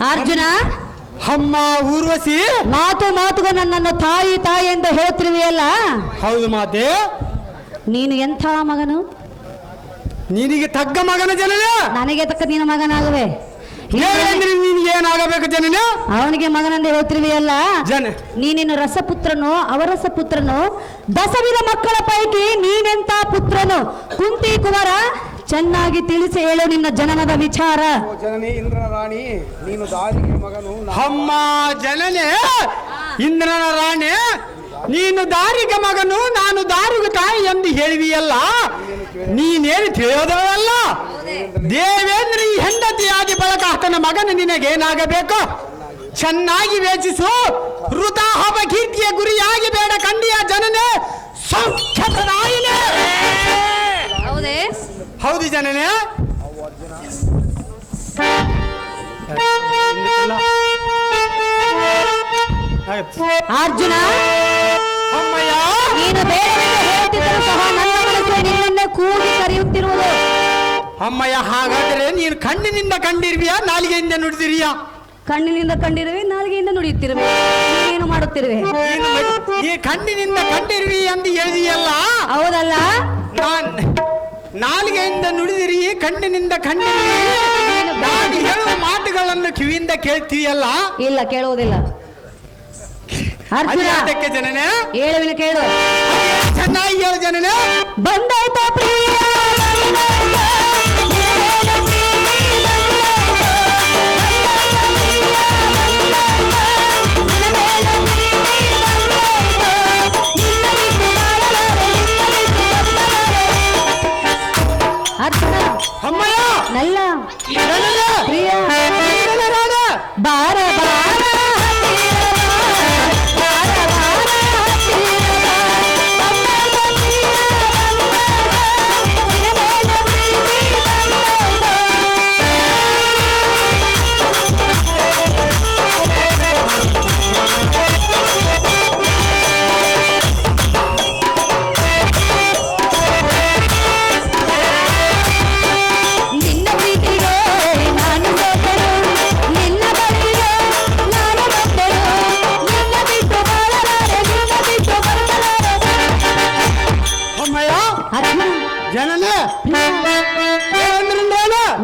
ಅರ್ಜುನ,
ಅಮ್ಮ ಊರ್ವಶಿ
ಮಾತು ಮಾತುಗೂ ನನ್ನನ್ನು ತಾಯಿ ತಾಯಿ ಅಂತ ಹೇಳ್ತಿರುವೆಯಲ್ಲ.
ಹೌದು ಮಾತೆ.
ನೀನು ಎಂಥ ಮಗನು?
ನಿನಗೆ ತಗ್ಗ ಮಗನ ಜನನೇ.
ನನಗೆ ತಕ್ಕ ನಿನ್ನ ಮಗನಾಗುವೆ.
ಹೇಳಂದ್ರೆ ನಿನ್ಗೆ ಏನಾಗಬೇಕು ಜನನೇ?
ಅವನಿಗೆ ಮಗನಂದ ಹೇಳ್ತಿರುವೆಯಲ್ಲ.
ಜನ
ನೀನಿನ್ನು ರಸಪುತ್ರನು, ಅವರಸ ಪುತ್ರನು, ದಸವಿಧ ಮಕ್ಕಳ ಪೈಕಿ ನೀನೆಂತ ಪುತ್ರನು? ಕುಂತಿ ಕುವರ, ಚೆನ್ನಾಗಿ ತಿಳಿಸಿ ಹೇಳು ನಿನ್ನ ಜನನದ ವಿಚಾರ.
ಜನನಿ ಇಂದ್ರನ ರಾಣಿ, ನೀನು ದಾರಿಗೆ ಮಗನು.
ಅಮ್ಮ ಜನನೇ, ಇಂದ್ರನ ರಾಣಿ, ನೀನು ದಾರಿಗೆ ಮಗನು, ನಾನು ದಾರಿಗೆ ತಾಯಿ ಎಂದು ಹೇಳಿದೆಯಲ್ಲ. ನೀನೇನು ತಿಳಿಯೋದಲ್ಲ. ದೇವೇಂದ್ರ ಈ ಹೆಂಡತಿಯಾಗಿ ಬಳಕ ಆತನ ಮಗನ ನಿನಗೇನಾಗಬೇಕು? ಚೆನ್ನಾಗಿ ವೇಚಿಸು. ಋತ ಅಪಕೀರ್ತಿಯ ಗುರಿಯಾಗಿ ಬೇಡ ಕಂಡಿಯ ಜನನೇ, ಸೌಖ್ಯಪ್ರದಾಯಿನೇ.
ಹೌದೇ?
ಹೌದು ಜನನೇ.
ಅರ್ಜುನ,
ಅಮ್ಮಯ್ಯ
ನೀನು ಬೇಡವೆಂದು ಹೇಳುತ್ತಿದ್ದರೂ ಸಹ ನನ್ನ ಮನಸ್ಸು ನಿನ್ನನ್ನೇ ಕೂಗಿ ಕರೆಯುತ್ತಿರುವುದು.
ಅಮ್ಮಯ್ಯ, ಹಾಗಾದ್ರೆ ನೀನು ಕಣ್ಣಿನಿಂದ ಕಂಡಿರ್ವಿಯಾ ನಾಲಿಗೆಯಿಂದ ನುಡಿದಿರಿಯಾ?
ಕಣ್ಣಿನಿಂದ ಕಂಡಿರುವೆ, ನಾಲಿಗೆಯಿಂದ ನುಡಿಯುತ್ತಿರುವೆ. ನೀನೇನು ಮಾಡುತ್ತಿರುವೆ?
ಈ ಕಣ್ಣಿನಿಂದ ಕಂಡಿರ್ವಿ ಎಂದು ಹೇಳಿದೆಯಲ್ಲ,
ಹೌದಲ್ಲ?
ನಾಲಿಗೆಯಿಂದ ನುಡಿದಿರಿ, ಕಣ್ಣಿನಿಂದ ಕಂಡಿರಿ. ನಾನು ಹೇಳುವ ಮಾತುಗಳನ್ನು ಕಿವಿಯಿಂದ ಕೇಳ್ತೀಯಲ್ಲ?
ಇಲ್ಲ, ಕೇಳುವುದಿಲ್ಲ. ಅರ್ಜುನ,
ಅದಕ್ಕೆ ಜನನೇ
ಹೇಳುವಿನ ಕೇಳು.
ಚೆನ್ನಾಗಿ ಹೇಳು ಜನನೇ.
ಬಂದಾಯ್ತಾ ಪ್ರಿಯ, ಅರ್ಜುನ,
ಅಮ್ಮಯ್ಯ
ನಲ್ಲ ಪ್ರಿಯ, ಬಾರ ಬಾರ
ಜನನೇ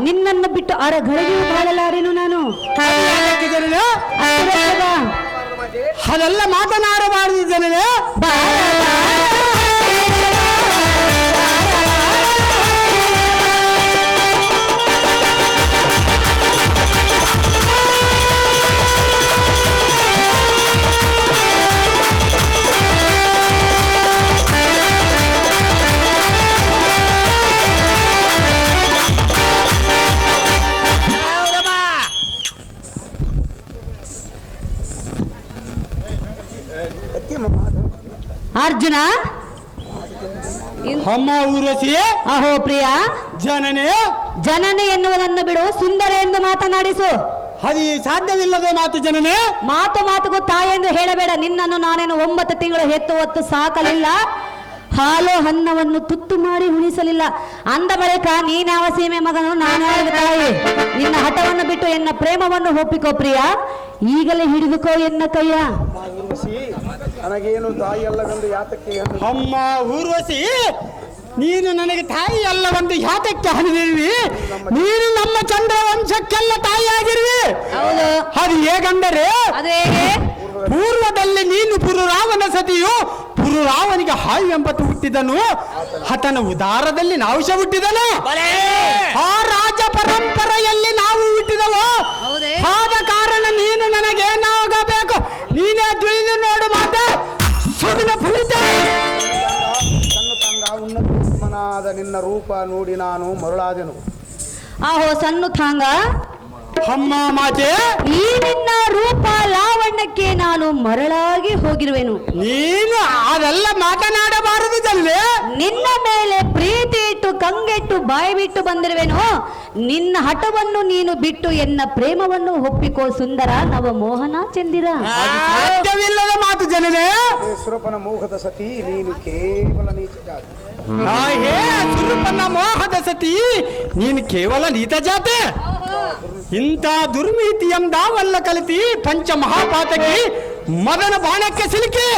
ನಿನ್ನನ್ನು ಬಿಟ್ಟು ಅರಗಳಿಗೂ ಬಾಳಲಾರೆನು ನಾನು.
ಅದೆಲ್ಲ ಮಾತನಾಡಬಾರದು ಜನನೇ.
ಅರ್ಜುನ,
ಅಮ್ಮ ಊರ್ವಶಿ,
ಅಹೋ ಪ್ರಿಯ,
ಜನನೇ
ಜನನೆ ಎನ್ನುವುದನ್ನು ಬಿಡು, ಸುಂದರ ಎಂದು ಮಾತನಾಡಿಸು.
ಅದು ಸಾಧ್ಯವಿಲ್ಲದ ಮಾತು ಜನನೇ.
ಮಾತಿಗೂ ತಾಯೆಂದು ಹೇಳಬೇಡ. ನಿನ್ನನ್ನು ನಾನೇನು 9 ತಿಂಗಳು ಹೆತ್ತು ಹೊತ್ತು ಸಾಕಲಿಲ್ಲ, ಹಾಲು ಅನ್ನವನ್ನು ತುತ್ತು ಮಾಡಿ ಉಣಿಸಲಿಲ್ಲ. ಅಂದ ಬಳಿಕ ನೀನ್ಯಾವ ಸೀಮೆ ಮಗನು, ನಾನ್ಯಾವ ತಾಯಿ? ನಿನ್ನ ಹಠವನ್ನು ಬಿಟ್ಟು ಎನ್ನ ಪ್ರೇಮವನ್ನು ಒಪ್ಪಿಕೋ ಪ್ರಿಯ. ಈಗಲೇ ಹಿಡಿದುಕೋ ಎನ್ನ ಕೈಯ.
ನನಗೇನು ತಾಯಿ ಅಲ್ಲವೆಂದು ಯಾತಕ್ಕೆ
ಅಮ್ಮ ಊರ್ವಶಿ, ನೀನು ನನಗೆ ತಾಯಿ ಅಲ್ಲವೆಂದು ಯಾತಕ್ಕೆ ಹನಿದಿರುವಿ? ನೀನು ನಮ್ಮ ಚಂದ್ರವಂಶಕ್ಕೆಲ್ಲ ತಾಯಿಯಾಗಿರುವಿ.
ಹೌದು.
ಅದು ಹೇಗಂದರೆ,
ಅದು ಹೇಗೆ?
ಪೂರ್ವದಲ್ಲಿ ನೀನು ಪುರುರಾವನ ಸತಿಯು, ಪುರುರಾವನಿಗೆ ಹಾವು ಎಂಬತ್ತು ಹುಟ್ಟಿದನು, ಆತನ ಉದಾರದಲ್ಲಿ ನಾವುಷ ಹುಟ್ಟಿದನು. ಆ ರಾಜ ಪರಂಪರೆಯಲ್ಲಿ ನಾವು ಹುಟ್ಟಿದವು. ಆದ ಕಾರಣ ನೀನು ನನಗೇನಾಗಬೇಕು? ನೀನೇ ತಿಳಿದು ನೋಡು ಮಾತೆ.
ತನ್ನ ತಂಗ ಉನ್ನತ ನಿನ್ನ ರೂಪ ನೋಡಿ ನಾನು ಮರುಳಾದೆನು.
ಆಹೋ ಸಣ್ಣ ಥಾಂಗ,
ಅಮ್ಮ ಮಾತೆ,
ಈ ನಿನ್ನ ರೂಪ ಲಾವಣ್ಯಕ್ಕೆ ನಾನು ಮರಳಾಗಿ ಹೋಗಿರುವೆನು.
ನೀನು ಅದೆಲ್ಲ ಮಾತನಾಡಬಾರದು ಜಲ್ಲೆ.
ನಿನ್ನ ಮೇಲೆ ಪ್ರೀತಿ ಇಟ್ಟು ಕಂಗೆಟ್ಟು ಬಾಯಿ ಬಿಟ್ಟು ಬಂದಿರುವೆನು. ನಿನ್ನ ಹಠವನ್ನು ನೀನು ಬಿಟ್ಟು ಎನ್ನ ಪ್ರೇಮವನ್ನು ಒಪ್ಪಿಕೋ ಸುಂದರ ನವ ಮೋಹನ ಚಂದಿರ.
ಸಾಧ್ಯವಿಲ್ಲದ ಮಾತು ಜನನೇ.
ಸುರಪನ ಮೋಹದ ಸತಿ ನೀನು ಕೇವಲ ನೀಚ ಜಾತಿ.
ಸುರಪನ ಮೋಹದ ಸತಿ ನೀನು ಕೇವಲ ನೀತ ಜಾತೆ. ಇಂಥ ದುರ್ನೀತಿ ಎಂದಾವಲ್ಲ ಕಲಿತಿ ಪಂಚ ಮಹಾಪಾತಕಿ ಮದನ ಬಾಣಕ್ಕೆ ಸಿಲುಕಿ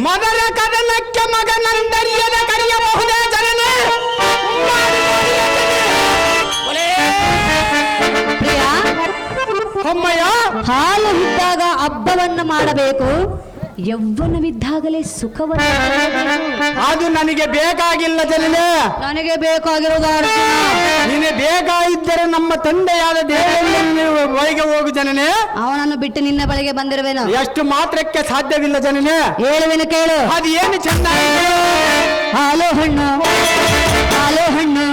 ಮದನ ಕದನಕ್ಕೆ ಮಗನಂದರಿಯದ ಕರೆಯಬಹುದೇ ಜನನೇ?
ಪ್ರಿಯ,
ಅಮ್ಮಯ್ಯ,
ಹಾಲು ಇದ್ದಾಗ ಹಬ್ಬವನ್ನು ಮಾಡಬೇಕು, ಯೌವನವಿದ್ದಾಗಲೇ ಸುಖವನ್ನು ಪಡೆಯಬೇಕು.
ಅದು ನನಗೆ ಬೇಕಾಗಿಲ್ಲ ಜನನೇ.
ನನಗೆ ಬೇಕಾಗಿರುವುದು ಅರ್ಜುನ.
ನಿನಗೆ ಬೇಕಾಗಿದ್ದರೆ ನಮ್ಮ ತಂದೆಯಾದ ದೇವರಲ್ಲಿ ಒಳಗೆ ಹೋಗು ಜನನೇ.
ಅವನನ್ನು ಬಿಟ್ಟು ನಿನ್ನ ಬಳಿಗೆ ಬಂದಿರುವೆನು.
ಎಷ್ಟು ಮಾತ್ರಕ್ಕೆ ಸಾಧ್ಯವಿಲ್ಲ ಜನನೇ.
ಹೇಳುವೆನು ಕೇಳು.
ಅದು ಏನು ಚೆನ್ನಾಗಿದೆ?
ಹಾಲು ಹಣ್ಣು, ಹಾಲು ಹಣ್ಣು,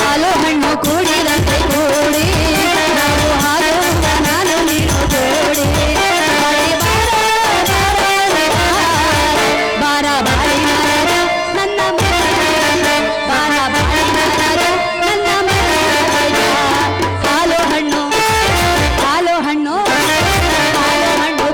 ಹಾಲು ಹಣ್ಣು ಕೂಡಿದಂತೆ ಕೂಡಿ ನಾವು ಹಾಲು ನಾನು ನೀನು ಜೋಡಿ. ಬಾರ ಬಾರಿ ಮರದ ನನ್ನ ಬಾರ ಬಾರಿ ಮರದ ನನ್ನ ಹಾಲು ಹಣ್ಣು, ಹಾಲು ಹಣ್ಣು, ಹಾಲು ಹಣ್ಣು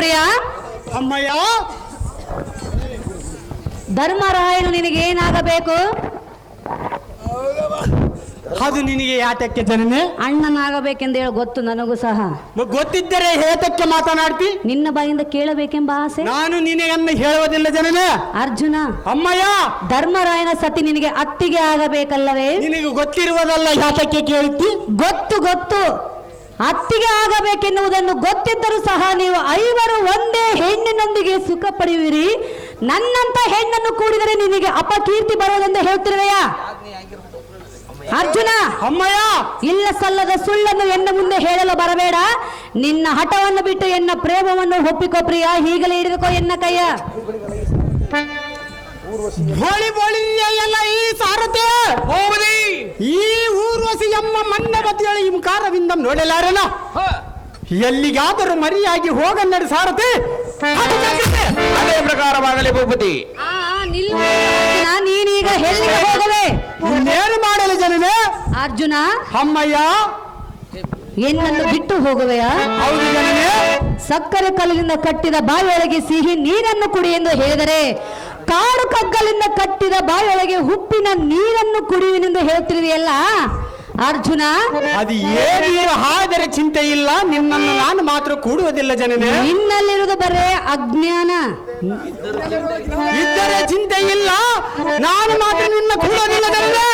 ಪ್ರಿಯ
ಅಮ್ಮಯ್ಯ,
ಧರ್ಮರಾಯನು ನಿನಗೇನಾಗಬೇಕು?
ಅದು ನಿನಗೆ ಯಾತಕ್ಕೆ ಜನನೇ?
ಅಣ್ಣನಾಗಬೇಕೆಂದು ಹೇಳಿ ಗೊತ್ತು ನನಗೂ ಸಹ.
ಗೊತ್ತಿದ್ದರೆ ಹೇತಕ್ಕೆ ಮಾತನಾಡ್ತಿ?
ನಿನ್ನ ಬಾಯಿಂದ ಕೇಳಬೇಕೆಂಬ ಆಸೆ.
ನಾನು ನಿನಗನ್ನು ಹೇಳುವುದಿಲ್ಲ ಜನನೇ.
ಅರ್ಜುನ,
ಅಮ್ಮಯ್ಯ,
ಧರ್ಮರಾಯನ ಸತಿ ನಿನಗೆ ಅತ್ತಿಗೆ ಆಗಬೇಕಲ್ಲವೇ?
ನಿನಗೆ ಗೊತ್ತಿರುವುದಲ್ಲ, ಯಾತಕ್ಕೆ ಕೇಳುತ್ತಿ?
ಗೊತ್ತು ಅತ್ತಿಗೆ ಆಗಬೇಕೆನ್ನುವುದನ್ನು ಗೊತ್ತಿದ್ದರೂ ಸಹ ನೀವು ಐವರು ಒಂದೇ ಹೆಣ್ಣಿನೊಂದಿಗೆ ಸುಖ ಪಡೆಯುವಿರಿ. ನನ್ನಂತ ಹೆಣ್ಣನ್ನು ಕೂಡಿದರೆ ನಿನಗೆ ಅಪಕೀರ್ತಿ ಬರುವುದೆಂದು ಹೇಳ್ತಿರುವೆಯಾ? ಅರ್ಜುನ,
ಅಮ್ಮಯ್ಯ,
ಇಲ್ಲ ಸಲ್ಲದ ಸುಳ್ಳನ್ನು ಎನ್ನ ಮುಂದೆ ಹೇಳಲು ಬರಬೇಡ. ನಿನ್ನ ಹಠವನ್ನು ಬಿಟ್ಟು ಎನ್ನ ಪ್ರೇಮವನ್ನು ಒಪ್ಪಿಕೋ ಪ್ರಿಯ. ಹೀಗಲೇ ಹಿಡಿದುಕೋ ಎನ್ನ ಕೈಯ.
ಎಲ್ಲ ಈ ಸಾರಥಿ ಈ ಊರ್ವಶಿ ಎಮ್ಮ ಮನ್ನವತಿಯಳ ಈ ಮುಖಾರವಿಂದ ನೋಡಲಾರನ. ಎಲ್ಲಿಗಾದರೂ ಮರಿಯಾಗಿ ಹೋಗನ್ನಡಿ ಸಾರಥಿ.
ಅದೇ ಪ್ರಕಾರವಾಗಲಿ ಭೂಪತಿ.
ನೀನೀಗ ಎಲ್ಲಿಗೆ ಹೋಗವೆ?
ಇನ್ನೇನು ಮಾಡಲು ಜನನೇ?
ಅರ್ಜುನ,
ಅಮ್ಮಯ್ಯ,
ಎನ್ನನ್ನು ಬಿಟ್ಟು ಹೋಗುವೆಯಾ?
ಹೌದು ಜನನೇ.
ಸಕ್ಕರೆ ಕಲ್ಲಿನಿಂದ ಕಟ್ಟಿದ ಬಾಯಿಯೊಳಗೆ ಸಿಹಿ ನೀರನ್ನು ಕುಡಿ ಎಂದು ಹೇಳಿದರೆ, ಕಾಡು ಕಗ್ಗಲಿಂದ ಕಟ್ಟಿದ ಬಾಯಿಯೊಳಗೆ ಉಪ್ಪಿನ ನೀರನ್ನು ಕುಡಿಯುವೆನೆಂದು ಹೇಳ್ತಿರುವೆಯಲ್ಲ ಅರ್ಜುನ.
ಅದು ಏನಿರು ಆದರೆ ಚಿಂತೆ ಇಲ್ಲ, ನಿನ್ನನ್ನು ನಾನು ಮಾತ್ರ ಕೂಡುವುದಿಲ್ಲ ಜನನೇ.
ನಿನ್ನಲ್ಲಿರುವುದು ಬರೇ ಅಜ್ಞಾನ.
ಇದ್ದರೆ ಚಿಂತೆ ಇಲ್ಲ, ನಾನು ಮಾತ್ರ ನಿನ್ನ ಕೂಡುವುದಿಲ್ಲ ಜನನೇ.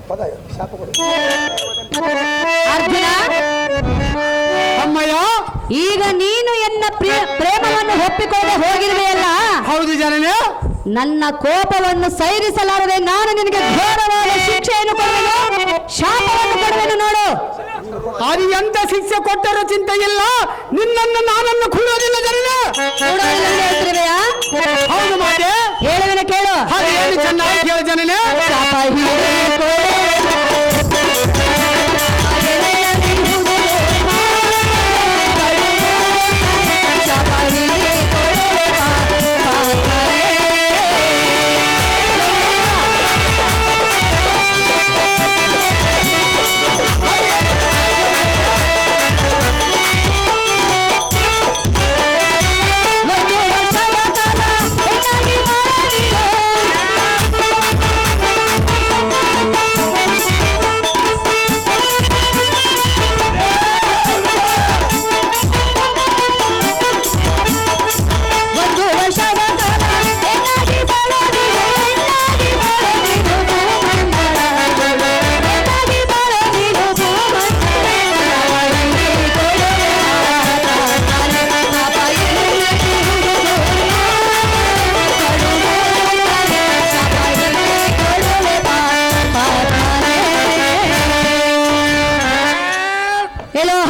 ಪದ ಶಾಪ ಕೊಡು.
ಅರ್ಜುನ,
ಅಮ್ಮಯ್ಯ,
ಈಗ ನೀನು ಎನ್ನ ಪ್ರೇಮವನ್ನು ಒಪ್ಪಿಕೊಂಡು ಹೋಗಿರುವೆಯಲ್ಲ.
ಹೌದು ಜನನೇ.
ನನ್ನ ಕೋಪವನ್ನು ಸೈರಿಸಲಾರದೆ ನಾನು ನಿನಗೆ ಘೋರವಾದ ಶಿಕ್ಷೆಯನ್ನು ಕೊಡುವೆನು, ಶಾಪವನ್ನು ಕೊಡುವೆನು ನೋಡು.
ಅದು ಎಂತ ಶಿಕ್ಷೆ ಕೊಟ್ಟರೂ ಚಿಂತೆ ಇಲ್ಲ, ನಿನ್ನನ್ನು ನಾನನ್ನು ಕೂಡೋದಿಲ್ಲ ಜನನೇ.
ಹೇಳ್ತಿರುವೆಯಾ?
ಹೌದು ಮಾತೆ,
ಹೇಳುವೆನ ಕೇಳು.
ಅದು ಏನು ಚೆನ್ನಾಗಿ ಕೇಳು ಜನನೇ.
ಶಾಪ ಹೀರಿಕೋ.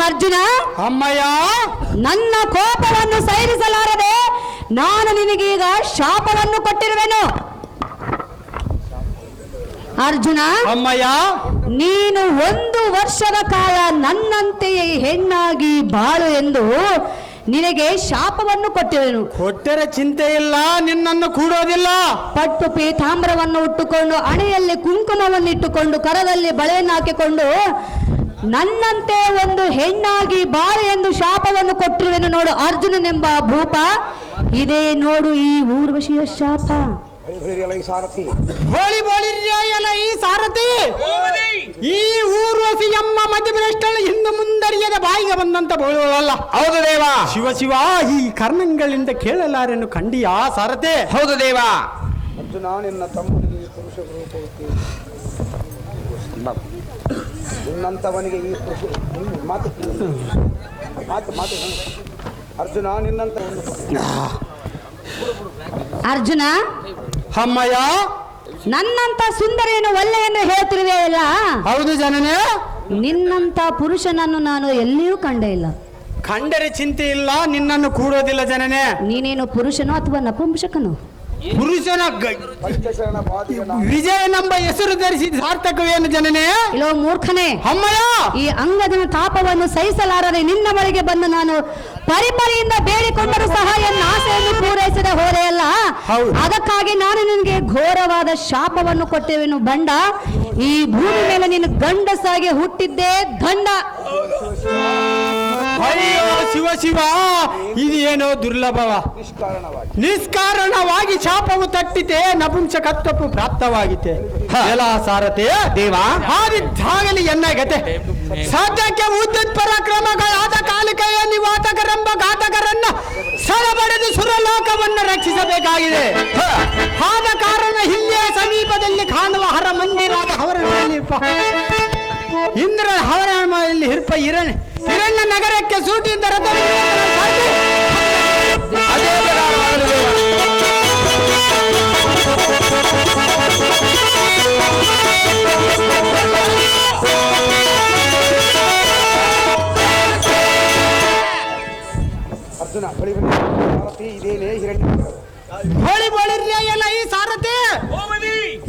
ಅರ್ಜುನ,
ಅಮ್ಮಯ್ಯ,
ನನ್ನ ಕೋಪವನ್ನು ಸೈರಿಸಲಾರದೆ ನಾನು ನಿನಗೀಗ ಶಾಪವನ್ನು ಕೊಟ್ಟಿರುವೆನು. ಅರ್ಜುನ,
ಅಮ್ಮಯ್ಯ,
ನೀನು 1 ವರ್ಷದ ಕಾಲ ನನ್ನಂತೆಯೇ ಹೆಣ್ಣಾಗಿ ಬಾಳು ಎಂದು ನಿನಗೆ ಶಾಪವನ್ನು ಕೊಟ್ಟಿರುವೆನು.
ಕೊಟ್ಟರೆ ಚಿಂತೆ ಇಲ್ಲ, ನಿನ್ನನ್ನು ಕೂಡೋದಿಲ್ಲ.
ಪಟ್ಟು ಪೀತಾಂಬರವನ್ನು ಉಟ್ಟುಕೊಂಡು, ಹಣೆಯಲ್ಲಿ ಕುಂಕುಮವನ್ನು ಇಟ್ಟುಕೊಂಡು, ಕರದಲ್ಲಿ ಬಳೆಯನ್ನು ಹಾಕಿಕೊಂಡು ನನ್ನಂತೆ ಒಂದು ಹೆಣ್ಣಾಗಿ ಬಾಳು ಎಂದು ಶಾಪವನ್ನು ಕೊಟ್ಟಿರುವೆನು ನೋಡು ಅರ್ಜುನನೆಂಬ ಭೂಪ. ಇದೇ ನೋಡು ಈ ಊರ್ವಶಿಯ ಶಾಪ.
ಈ ಸಾರಥಿ
ಹೋಳಿ ಬೋಳಿರ್ಯಲ್ಲ ಈ ಸಾರಥಿ. ಈ ಊರ್ವಶಿ ಎಮ್ಮ ಮಧ್ಯಭ್ರಷ್ಟಳು ಹಿಂದೆ ಮುಂದರಿಯದ ಬಾಯಿಗೆ ಬಂದಂತ ಬೋಳುವಲ್ಲ.
ಹೌದು ದೇವ.
ಶಿವ ಶಿವ, ಈ ಕರ್ಣಗಳಿಂದ ಕೇಳಲಾರೆನ್ನು ಕಂಡಿಯಾ ಸಾರಥಿ?
ಹೌದು ದೇವ.
ಅರ್ಜುನ, ನಿನ್ನ ತಮ್ಮನಿಗೆ ಈ ಪುರುಷ ರೂಪಕ್ಕೆ ನಿನ್ನಂಥವನಿಗೆ ಈ ಪುರುಷ ಮಾತು ಮಾತು ಮಾತು ಅರ್ಜುನ, ನಿನ್ನಂತ ಒಂದು
ಅರ್ಜುನ,
ಅಮ್ಮಯ್ಯ,
ನನ್ನಂತ ಸುಂದರಿಯನ್ನು ಒಳ್ಳೆಯನ್ನು ಹೇಳ್ತಿರುವೆಯಲ್ಲ.
ಹೌದು ಜನನೇ.
ನಿನ್ನಂತ ಪುರುಷನನ್ನು ನಾನು ಎಲ್ಲಿಯೂ ಕಂಡೇ ಇಲ್ಲ.
ಕಂಡರೆ ಚಿಂತೆ ಇಲ್ಲ, ನಿನ್ನನ್ನು ಕೂಡೋದಿಲ್ಲ ಜನನೇ.
ನೀನೇನು ಪುರುಷನೋ ಅಥವಾ ನಪುಂಸಕನು?
ಪುರುಷನ
ಪಂಚಶರಣ ಬಾಧಿಯನ
ವಿಜಯನೆಂಬ ಹೆಸರು ಧರಿಸಿದ ಸಾರ್ಥಕವೇನು ಜನನೇ?
ಇಲ್ಲೋ ಮೂರ್ಖನೇ,
ಅಮ್ಮಯ್ಯ,
ಈ ಅಂಗದನ ತಾಪವನ್ನು ಸಹಿಸಲಾರದೆ ನಿನ್ನ ಬಳಿಗೆ ಬಂದು ನಾನು ಪರಿಪರಿಯಿಂದ ಬೇಡಿಕೊಂಡರೂ ಸಹ ಎನ್ನ ಆಸೆಯನ್ನು ಪೂರೈಸದೆ ಹೋದೆಯಲ್ಲ.
ಹೌದು.
ಅದಕ್ಕಾಗಿ ನಾನು ನಿನಗೆ ಘೋರವಾದ ಶಾಪವನ್ನು ಕೊಟ್ಟೆವೇನು ಬಂಡ. ಈ ಭೂಮಿ ಮೇಲೆ ನೀನು ಗಂಡಸಾಗಿ ಹುಟ್ಟಿದ್ದೇ ದಂಡ.
ಅಯ್ಯೋ ಶಿವ ಶಿವ, ಇದೇನೋ ದುರ್ಲಭವ. ನಿಷ್ಕಾರಣವಾಗಿ ಶಾಪವು ತಟ್ಟಿತೆ, ನಪುಂಸಕತ್ವವು ಪ್ರಾಪ್ತವಾಗಿದೆ. ಎಲ್ಲ ಸಾರತೆ ದೇವ ಹಾದಿದ್ದಾಗಲಿ ಎನ್ನ ಗತೆ. ಸದ್ಯಕ್ಕೆ ಉದ್ಯುತ್ ಪರಾಕ್ರಮಗಳಾದ ಕಾಲಿಕೆಯ ನಿವಾತಕರೆಂಬ ಘಾತಕರನ್ನ ಸರಬಡೆದು ಸುರಲೋಕವನ್ನು ರಕ್ಷಿಸಬೇಕಾಗಿದೆ. ಆದ ಕಾರಣ ಇಲ್ಲಿಯ ಸಮೀಪದಲ್ಲಿ ಕಾಣುವ ಹರ ಮಂದಿರಾದ ಹವರಣದಲ್ಲಿ ಇಂದ್ರ ಹವರಣದಲ್ಲಿ ಹಿರ್ಪ ಹಿರಣ್ಯ ನಗರಕ್ಕೆ ಸೂಟಿಯಿಂದ ರಥ
ಅದೇ ಪ್ರಕಾರವಾಗಲಿ
ಅರ್ಜುನ ಬಳಿ ಬಳಿ ಇದೇನೇ ಹಿರಣ್ಯ
ಬಳಿರ್ಯ ಎಲ್ಲ ಈ ಸಾರಥಿ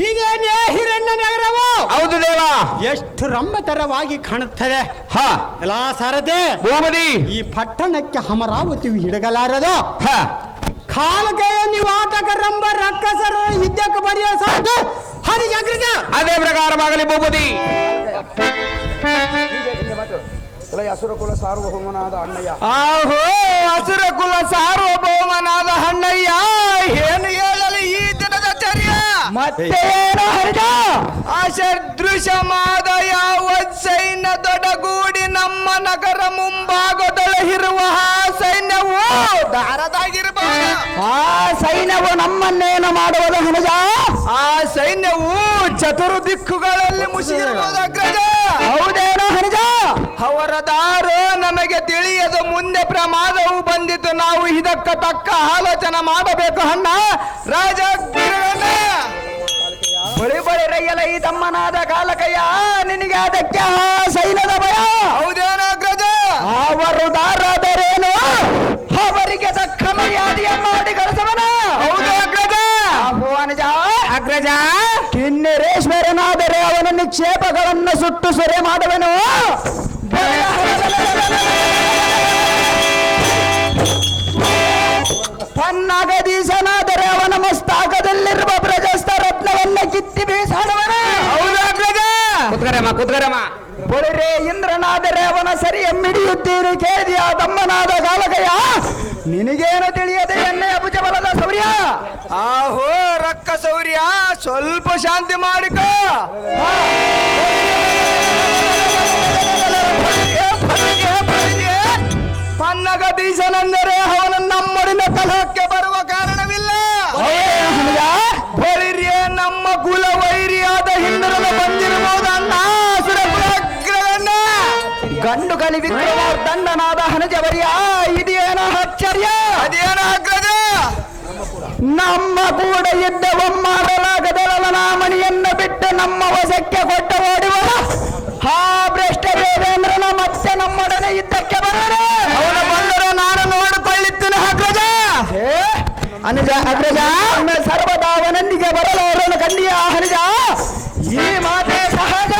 ಇದೇನೇ ಹಿರಣ್ಯ ನಗರವು.
ಹೌದು ದೇವ.
ಎಷ್ಟು ರಂಭತರವಾಗಿ ಕಾಣುತ್ತದೆ.
ಹ
ಎಲ್ಲ ಸಾರಥಿ
ಭೂಮದಿ
ಈ ಪಟ್ಟಣಕ್ಕೆ ಅಮರಾವತಿಯು ಹಿಡಗಲಾರದು.
ಹ
ಕಾಲಕೆಯ ನಿವಾತಕರೆಂಬ ರಕ್ಕಸರು ಯುದ್ಧಕ್ಕೆ ಬರೆಯೋ ಸಾಕು ಹರಿ ಜಾಗೃತ.
ಅದೇ ಪ್ರಕಾರವಾಗಲಿ ಭೂಪತಿ.
ಅಸುರ ಕುಲ ಸಾರ್ವಭೌಮನಾದ ಅಣ್ಣಯ್ಯ.
ಆಹೋ ಹಸುರ ಕುಲ ಸಾರ್ವಭೌಮನಾದ ಅಣ್ಣಯ್ಯ, ಏನು ಹೇಳಲಿ ಈ ದಿನದ ಚರ್ಯ. ಮತ್ತೇನು ಹರಿದ ಅಸದೃಶಮಾದ ಯಾವ ಸೈನ್ಯ ದೊಡಗೂಡಿ ನಮ್ಮ ನಗರ ಮುಂಭಾಗದೊಳಗಿರುವ ಸೈನ್ಯವು ದಾರದಾಗಿರಬಹುದು. ಆ ಸೈನ್ಯವು ನಮ್ಮನ್ನೇನು ಮಾಡುವುದು ಹನುಜ? ಆ ಸೈನ್ಯವು ಚತುರ್ ದಿಕ್ಕುಗಳಲ್ಲಿ ಮುಸುಗಿರುವುದು ಅಗ್ರಜ. ಹೌದೇನೋ ಹನುಜ? ಅವರ ದಾರು ನಮಗೆ ತಿಳಿಯದು. ಮುಂದೆ ಪ್ರಮಾದವು ಬಂದಿದ್ದು. ನಾವು ಇದಕ್ಕೆ ತಕ್ಕ ಆಲೋಚನೆ ಮಾಡಬೇಕು ಅಣ್ಣ ರಾಜ. ಬಳಿ ರೈಯಲ ಈ ತಮ್ಮನಾದ ಕಾಲಕಯ್ಯ, ನಿನಗೆ ಅದಕ್ಕೆ ಸೈನ್ಯದ ಭಯ. ಹೌದೇನೋ ಅಗ್ರಜ? ಅವರು ದಾರಾದರೇನು ಅವರಿಗೆ ತಕ್ಕ ಮರ್ಯಾದೆಯ ಮಾಡಿ ಕಳಿಸವನ. ಹೌದು ಅಗ್ರಜ. ಅನುಜ ಅಗ್ರಜ, ಕಿನ್ನೆರೇಶ್ವರನಾದರೆ ಅವನ ನಿಕ್ಷೇಪಗಳನ್ನು ಸುಟ್ಟು ಸೊರೆ ಮಾಡುವನು. ಪನ್ನಗದೀಶನಾದರೆ ಅವನ ಮಸ್ತಾಕದಲ್ಲಿರುವ ಪ್ರಜಸ್ಥ ರತ್ನವನ್ನ ಕಿತ್ತಿ ಬೀಸಾಡುವನ. ಕುತ್ಕರಮ್ಮ ಬಳಿರೇ ಇಂದ್ರನಾದರೆ ಅವನ ಸರಿಯ ಮಿಡಿಯುತ್ತೀರಿ. ಕೇಳಿದೆಯಾ ತಮ್ಮನಾದ ಕಾಲಕಯ್ಯ, ನಿನಗೇನು ತಿಳಿಯದೆ ಎಣ್ಣೆಯ ಭುಜಬಲದ ಶೌರ್ಯ. ಆಹೋ ರಕ್ಕ ಶೌರ್ಯ, ಸ್ವಲ್ಪ ಶಾಂತಿ ಮಾಡಿಕೋ. ಪನ್ನಗದೀಶನೆಂದರೆ ಅವನ ನಮ್ಮಡಿನ ಕಲಹಕ್ಕೆ ಬರುವ ಕಾರಣವಿಲ್ಲ. ಬಳಿರಿಯೇ ನಮ್ಮ ಕುಲ ವೈರಿಯಾದ ಹಿಂದರಲ್ಲ ಬಂದಿರಬಹುದು ಅಣ್ಣ. ಗಂಡು ಗಲಿ ವಿಕ್ರಮ ದಂಡನಾದ ಹನಜವರ್ಯ, ಇದೇನೋ ಆಶ್ಚರ್ಯ. ಅದೇನೋ ಅಗ್ರಜ? ನಮ್ಮ ಕೂಡ ಯುದ್ಧವಮ್ಮಾಡಲಾಗದಳವನ ಮಣಿಯನ್ನು ಬಿಟ್ಟು ನಮ್ಮ ವಶಕ್ಕೆ ಕೊಟ್ಟ ಓಡಿವನ ಆ ಭ್ರಷ್ಟ ದೇವೇಂದ್ರನ ಮತ್ತೆ ನಮ್ಮೊಡನೆ ಯುದ್ಧಕ್ಕೆ ಬರೋಣ. ಅವನು ಬಂದರೆ ನಾನು ನೋಡಿಕೊಳ್ಳುತ್ತೇನೆ ಅಗ್ರಜ. ಅನುಜ ಅಗ್ರಜ, ಸರ್ವದಾ ಅವನೊಂದಿಗೆ ಬರಲು ಅವರನ್ನು ಕಂಡಿಯ ಹನುಜ. ಈ ಮಾತೇ ಸಹಜ.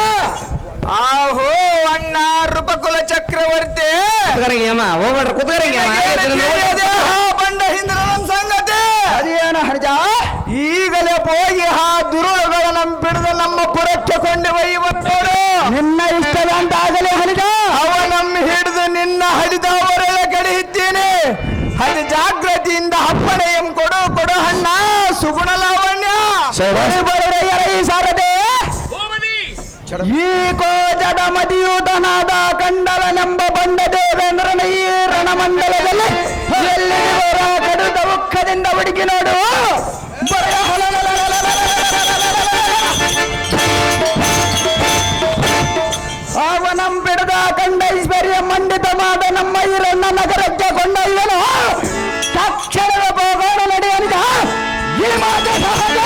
ಆಹೋ ಅಣ್ಣ ರೂಪಕುಲ ಚಕ್ರವರ್ತಿ, ಬಂಡ ಹಿಂದ್ರನ ಸಂಗತಿ ಅದೇನು ಹನುಜ? ಈಗಲೇ ಹೋಗಿ ಆ ದುರುಳುಗಳನ್ನು ಬಿಡದು ನಮ್ಮ ಪುರಕ್ಕೆ ಕೊಂಡು ಒಯ್ಯುವತ್ತೋಡು. ನಿನ್ನ ಇಷ್ಟದಂತಾಗಲೇ ಹನುಜ. ಅವ ನಮ್ಮ ಹಿಡಿದು ನಿನ್ನ ಹಡಿದವರೆಲ್ಲ ಕಡೆ ಇದ್ದೇನೆ. ಅದು ಜಾಗೃತಿಯಿಂದ ಅಪ್ಪಣೆಯಂ ಕೊಡು ಕೊಡು ಅಣ್ಣ. ಸುಗುಣ ಲಾವಣ್ಯ ಈ ಸಾರದೆ ಈ ಕೋಜದ ಮದಿಯೂತನಾದ ಕಂಡಲನೆಂಬ ಬಂಡ ದೇವೇಂದ್ರನ ಈ ರಣಮಂಡಲದಲ್ಲಿ ಎಲ್ಲಿರುವ ಕಡುದ ಉಕ್ಕದಿಂದ ಹುಡುಕಿ ನೋಡು. ಅವನಂ ಬಿಡದ ಕಂಡ ಐಶ್ವರ್ಯ ಮಂಡಿತವಾದ ನಮ್ಮ ಈರಣ್ಣ ನಗರಕ್ಕೆ ಕೊಂಡೊಯ್ಯನು. ತಕ್ಷಣದ ಹೋಗೋಣ ನಡೆಯಲಿದ ಈ ಮಾತು ಸಹಜ.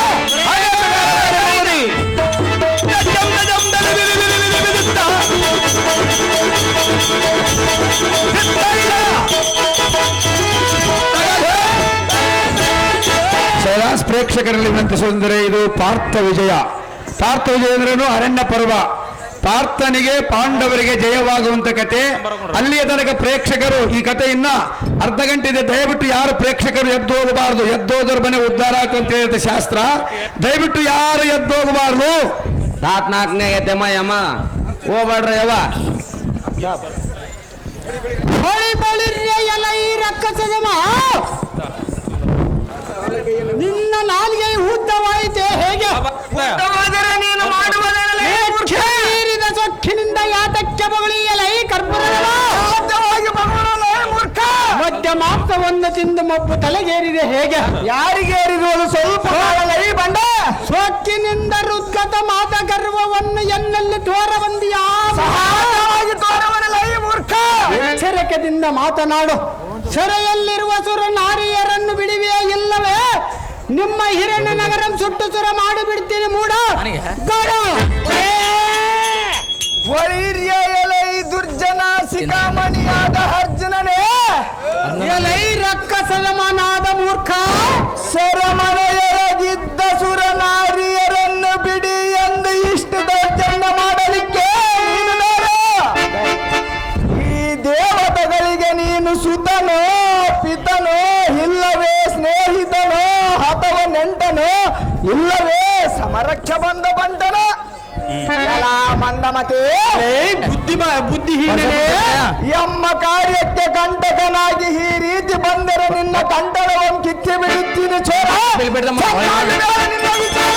ಪ್ರೇಕ್ಷಕರಲ್ಲಿ ವಿನಂತಿಸುವುದೆಂದರೆ ಇದು ಪಾರ್ಥ ವಿಜಯ. ಪಾರ್ಥ ವಿಜಯ ಅಂದ್ರೇನು? ಅರಣ್ಯ ಪರ್ವ. ಪಾರ್ಥನಿಗೆ ಪಾಂಡವರಿಗೆ ಜಯವಾಗುವಂತ ಕತೆ. ಅಲ್ಲಿಯ ತನಕ ಪ್ರೇಕ್ಷಕರು ಈ ಕಥೆಯನ್ನ ಅರ್ಧ ಗಂಟೆ ಇದೆ. ದಯವಿಟ್ಟು ಯಾರು ಪ್ರೇಕ್ಷಕರು ಎದ್ದೋಗಬಾರದು. ಎದ್ದೋದ್ರ ಮನೆ ಉದ್ಧಾರ ಆಯ್ತು ಅಂತ ಹೇಳುತ್ತೆ ಶಾಸ್ತ್ರ. ದಯವಿಟ್ಟು ಯಾರು ಎದ್ದೋಗಬಾರದು.
4ನೇ ಎದ್ದೆಮ್ಮ ಯಮ್ಮ ಹೋಗ್ಬೇಡ್ರಿ ಯವ.
ಹೊಳಿ ಬಳಿರ್ಯ ಎಲ ಈ ರಕ್ಕಸದಮ ನಿನ್ನ ನಾಲಿಗೆ ಉದ್ದವಾಯಿತೆ ಹೇಗೆ
ನೀನು ಮಾಡುವುದರಲ್ಲಿ
ಏರಿದ ಸೊಕ್ಕಿನಿಂದ ಯಾತಕ್ಕೆ ಬಗಳಿಯಲ ಈ ಕರ್ಪೂರದವ
ಮೂರ್ಖ.
ಮಧ್ಯ ಮಾಂಸವನ್ನು ತಿಂದು ಮಬ್ಬು ತಲೆಗೇರಿದೆ ಹೇಗೆ
ಯಾರಿಗೆ ಏರಿರುವುದು ಸ್ವಲ್ಪ ಈ ಬಂಡ
ಸೊಕ್ಕಿನಿಂದ ರುದ್ಗತ ಮಾತ ಗರ್ವವನ್ನು ಎಲ್ಲೆಲ್ಲಿ ತೋರಬಂದಿಯ
ಸಹಜವಾಗಿ ತೋರವನಲ್ಲ ಈ ಮೂರ್ಖ.
ಎಚ್ಚರಿಕೆಯಿಂದ ಮಾತನಾಡು. ಸೆರೆಯಲ್ಲಿರುವ ಸುರ ನಾರಿಯರನ್ನು ಬಿಡುವೆ ಇಲ್ಲವೇ ನಿಮ್ಮ ಹಿರಣ್ಯ ನಗರ ಸುಟ್ಟು ಸುರ ಮಾಡಿಬಿಡ್ತೀನಿ ಮೂಡ
ವೈರ್ಯ ಎಲೈ ದುರ್ಜನ ಶಿಖಾಮಣಿಯಾದ ಅರ್ಜುನನೇ
ಎಲೈ ರಕ್ಕಸದ ಮನಾದ ಮೂರ್ಖ
ಸೆರೆಮನೆಯೊಳಗಿದ್ದ ಸುರ ನಾರಿಯರನ್ನು ಬಿಡಿ ಎಂದು ಇಷ್ಟು ದೌರ್ಜನ್ಯ ಮಾಡಲಿಕ್ಕೆ ನೀನು ಬೇರೆ. ಈ ದೇವತೆಗಳಿಗೆ ನೀನು ಸುತನೋ ಪಿತನೋ ಇಲ್ಲವೇ ಸ್ನೇಹಿತನೋ ಅಥವಾ ನೆಂಟನೋ ಇಲ್ಲವೇ ಸಮರಕ್ಷ ಬಂದ ಬಂಟನೋ ಎಲ್ಲ ಮಂದಮತಿ
ಬುದ್ಧಿಹೀನನೇ
ಎಮ್ಮ ಕಾರ್ಯಕ್ಕೆ ಕಂಟಕನಾಗಿ ಈ ರೀತಿ ಬಂದರೆ ನಿನ್ನ ಕಂಟಕವನ್ನು ಕಿಚ್ಚಿ ಬಿಡುತ್ತೀನಿ ಚೋರ. ನಿನ್ನ ವಿಚಾರ.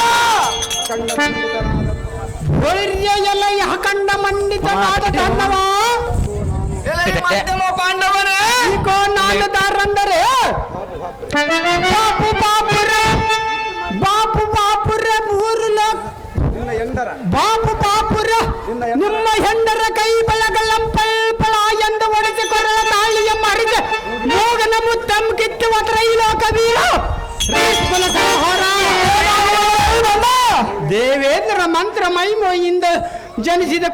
ವೈರ್ಯ ಎಲ್ಲ ಅಖಂಡ ಮಂಡಿತನಾದ ಕಣ್ಣವ
ಎಲೈ ಮಧ್ಯಮ ಪಾಂಡವರೇ
ಈಗೋ ನಾನು ದಾರಂದರೆ ಬಾಪು ಬಾಪುರ ಬಾಪು ಬಾಪುರ ಮೂರು ಲೋಕ
ನಿನ್ನ ಎಂದರ
ಬಾಪು ಬಾಪುರ ನಿಮ್ಮ ಹೆಂಡರ ಕೈ ಬಳಗಳಂಪಲ್ಪಳ ಎಂದು ಒಡೆಸಿಕೊರಳ ತಾಳಿಯ ಮರಿದ ಮೋಗನ ಮುತ್ತಂ ಕಿತ್ತುವ ತ್ರೈಲೋಕ ವೀರ ರೇಷ್ಮಲ ಸಂಹಾರ ದೇವೇಂದ್ರ ಮಂತ್ರ ಮೈಮೋಯಿಂದ ಜನಿಸಿದ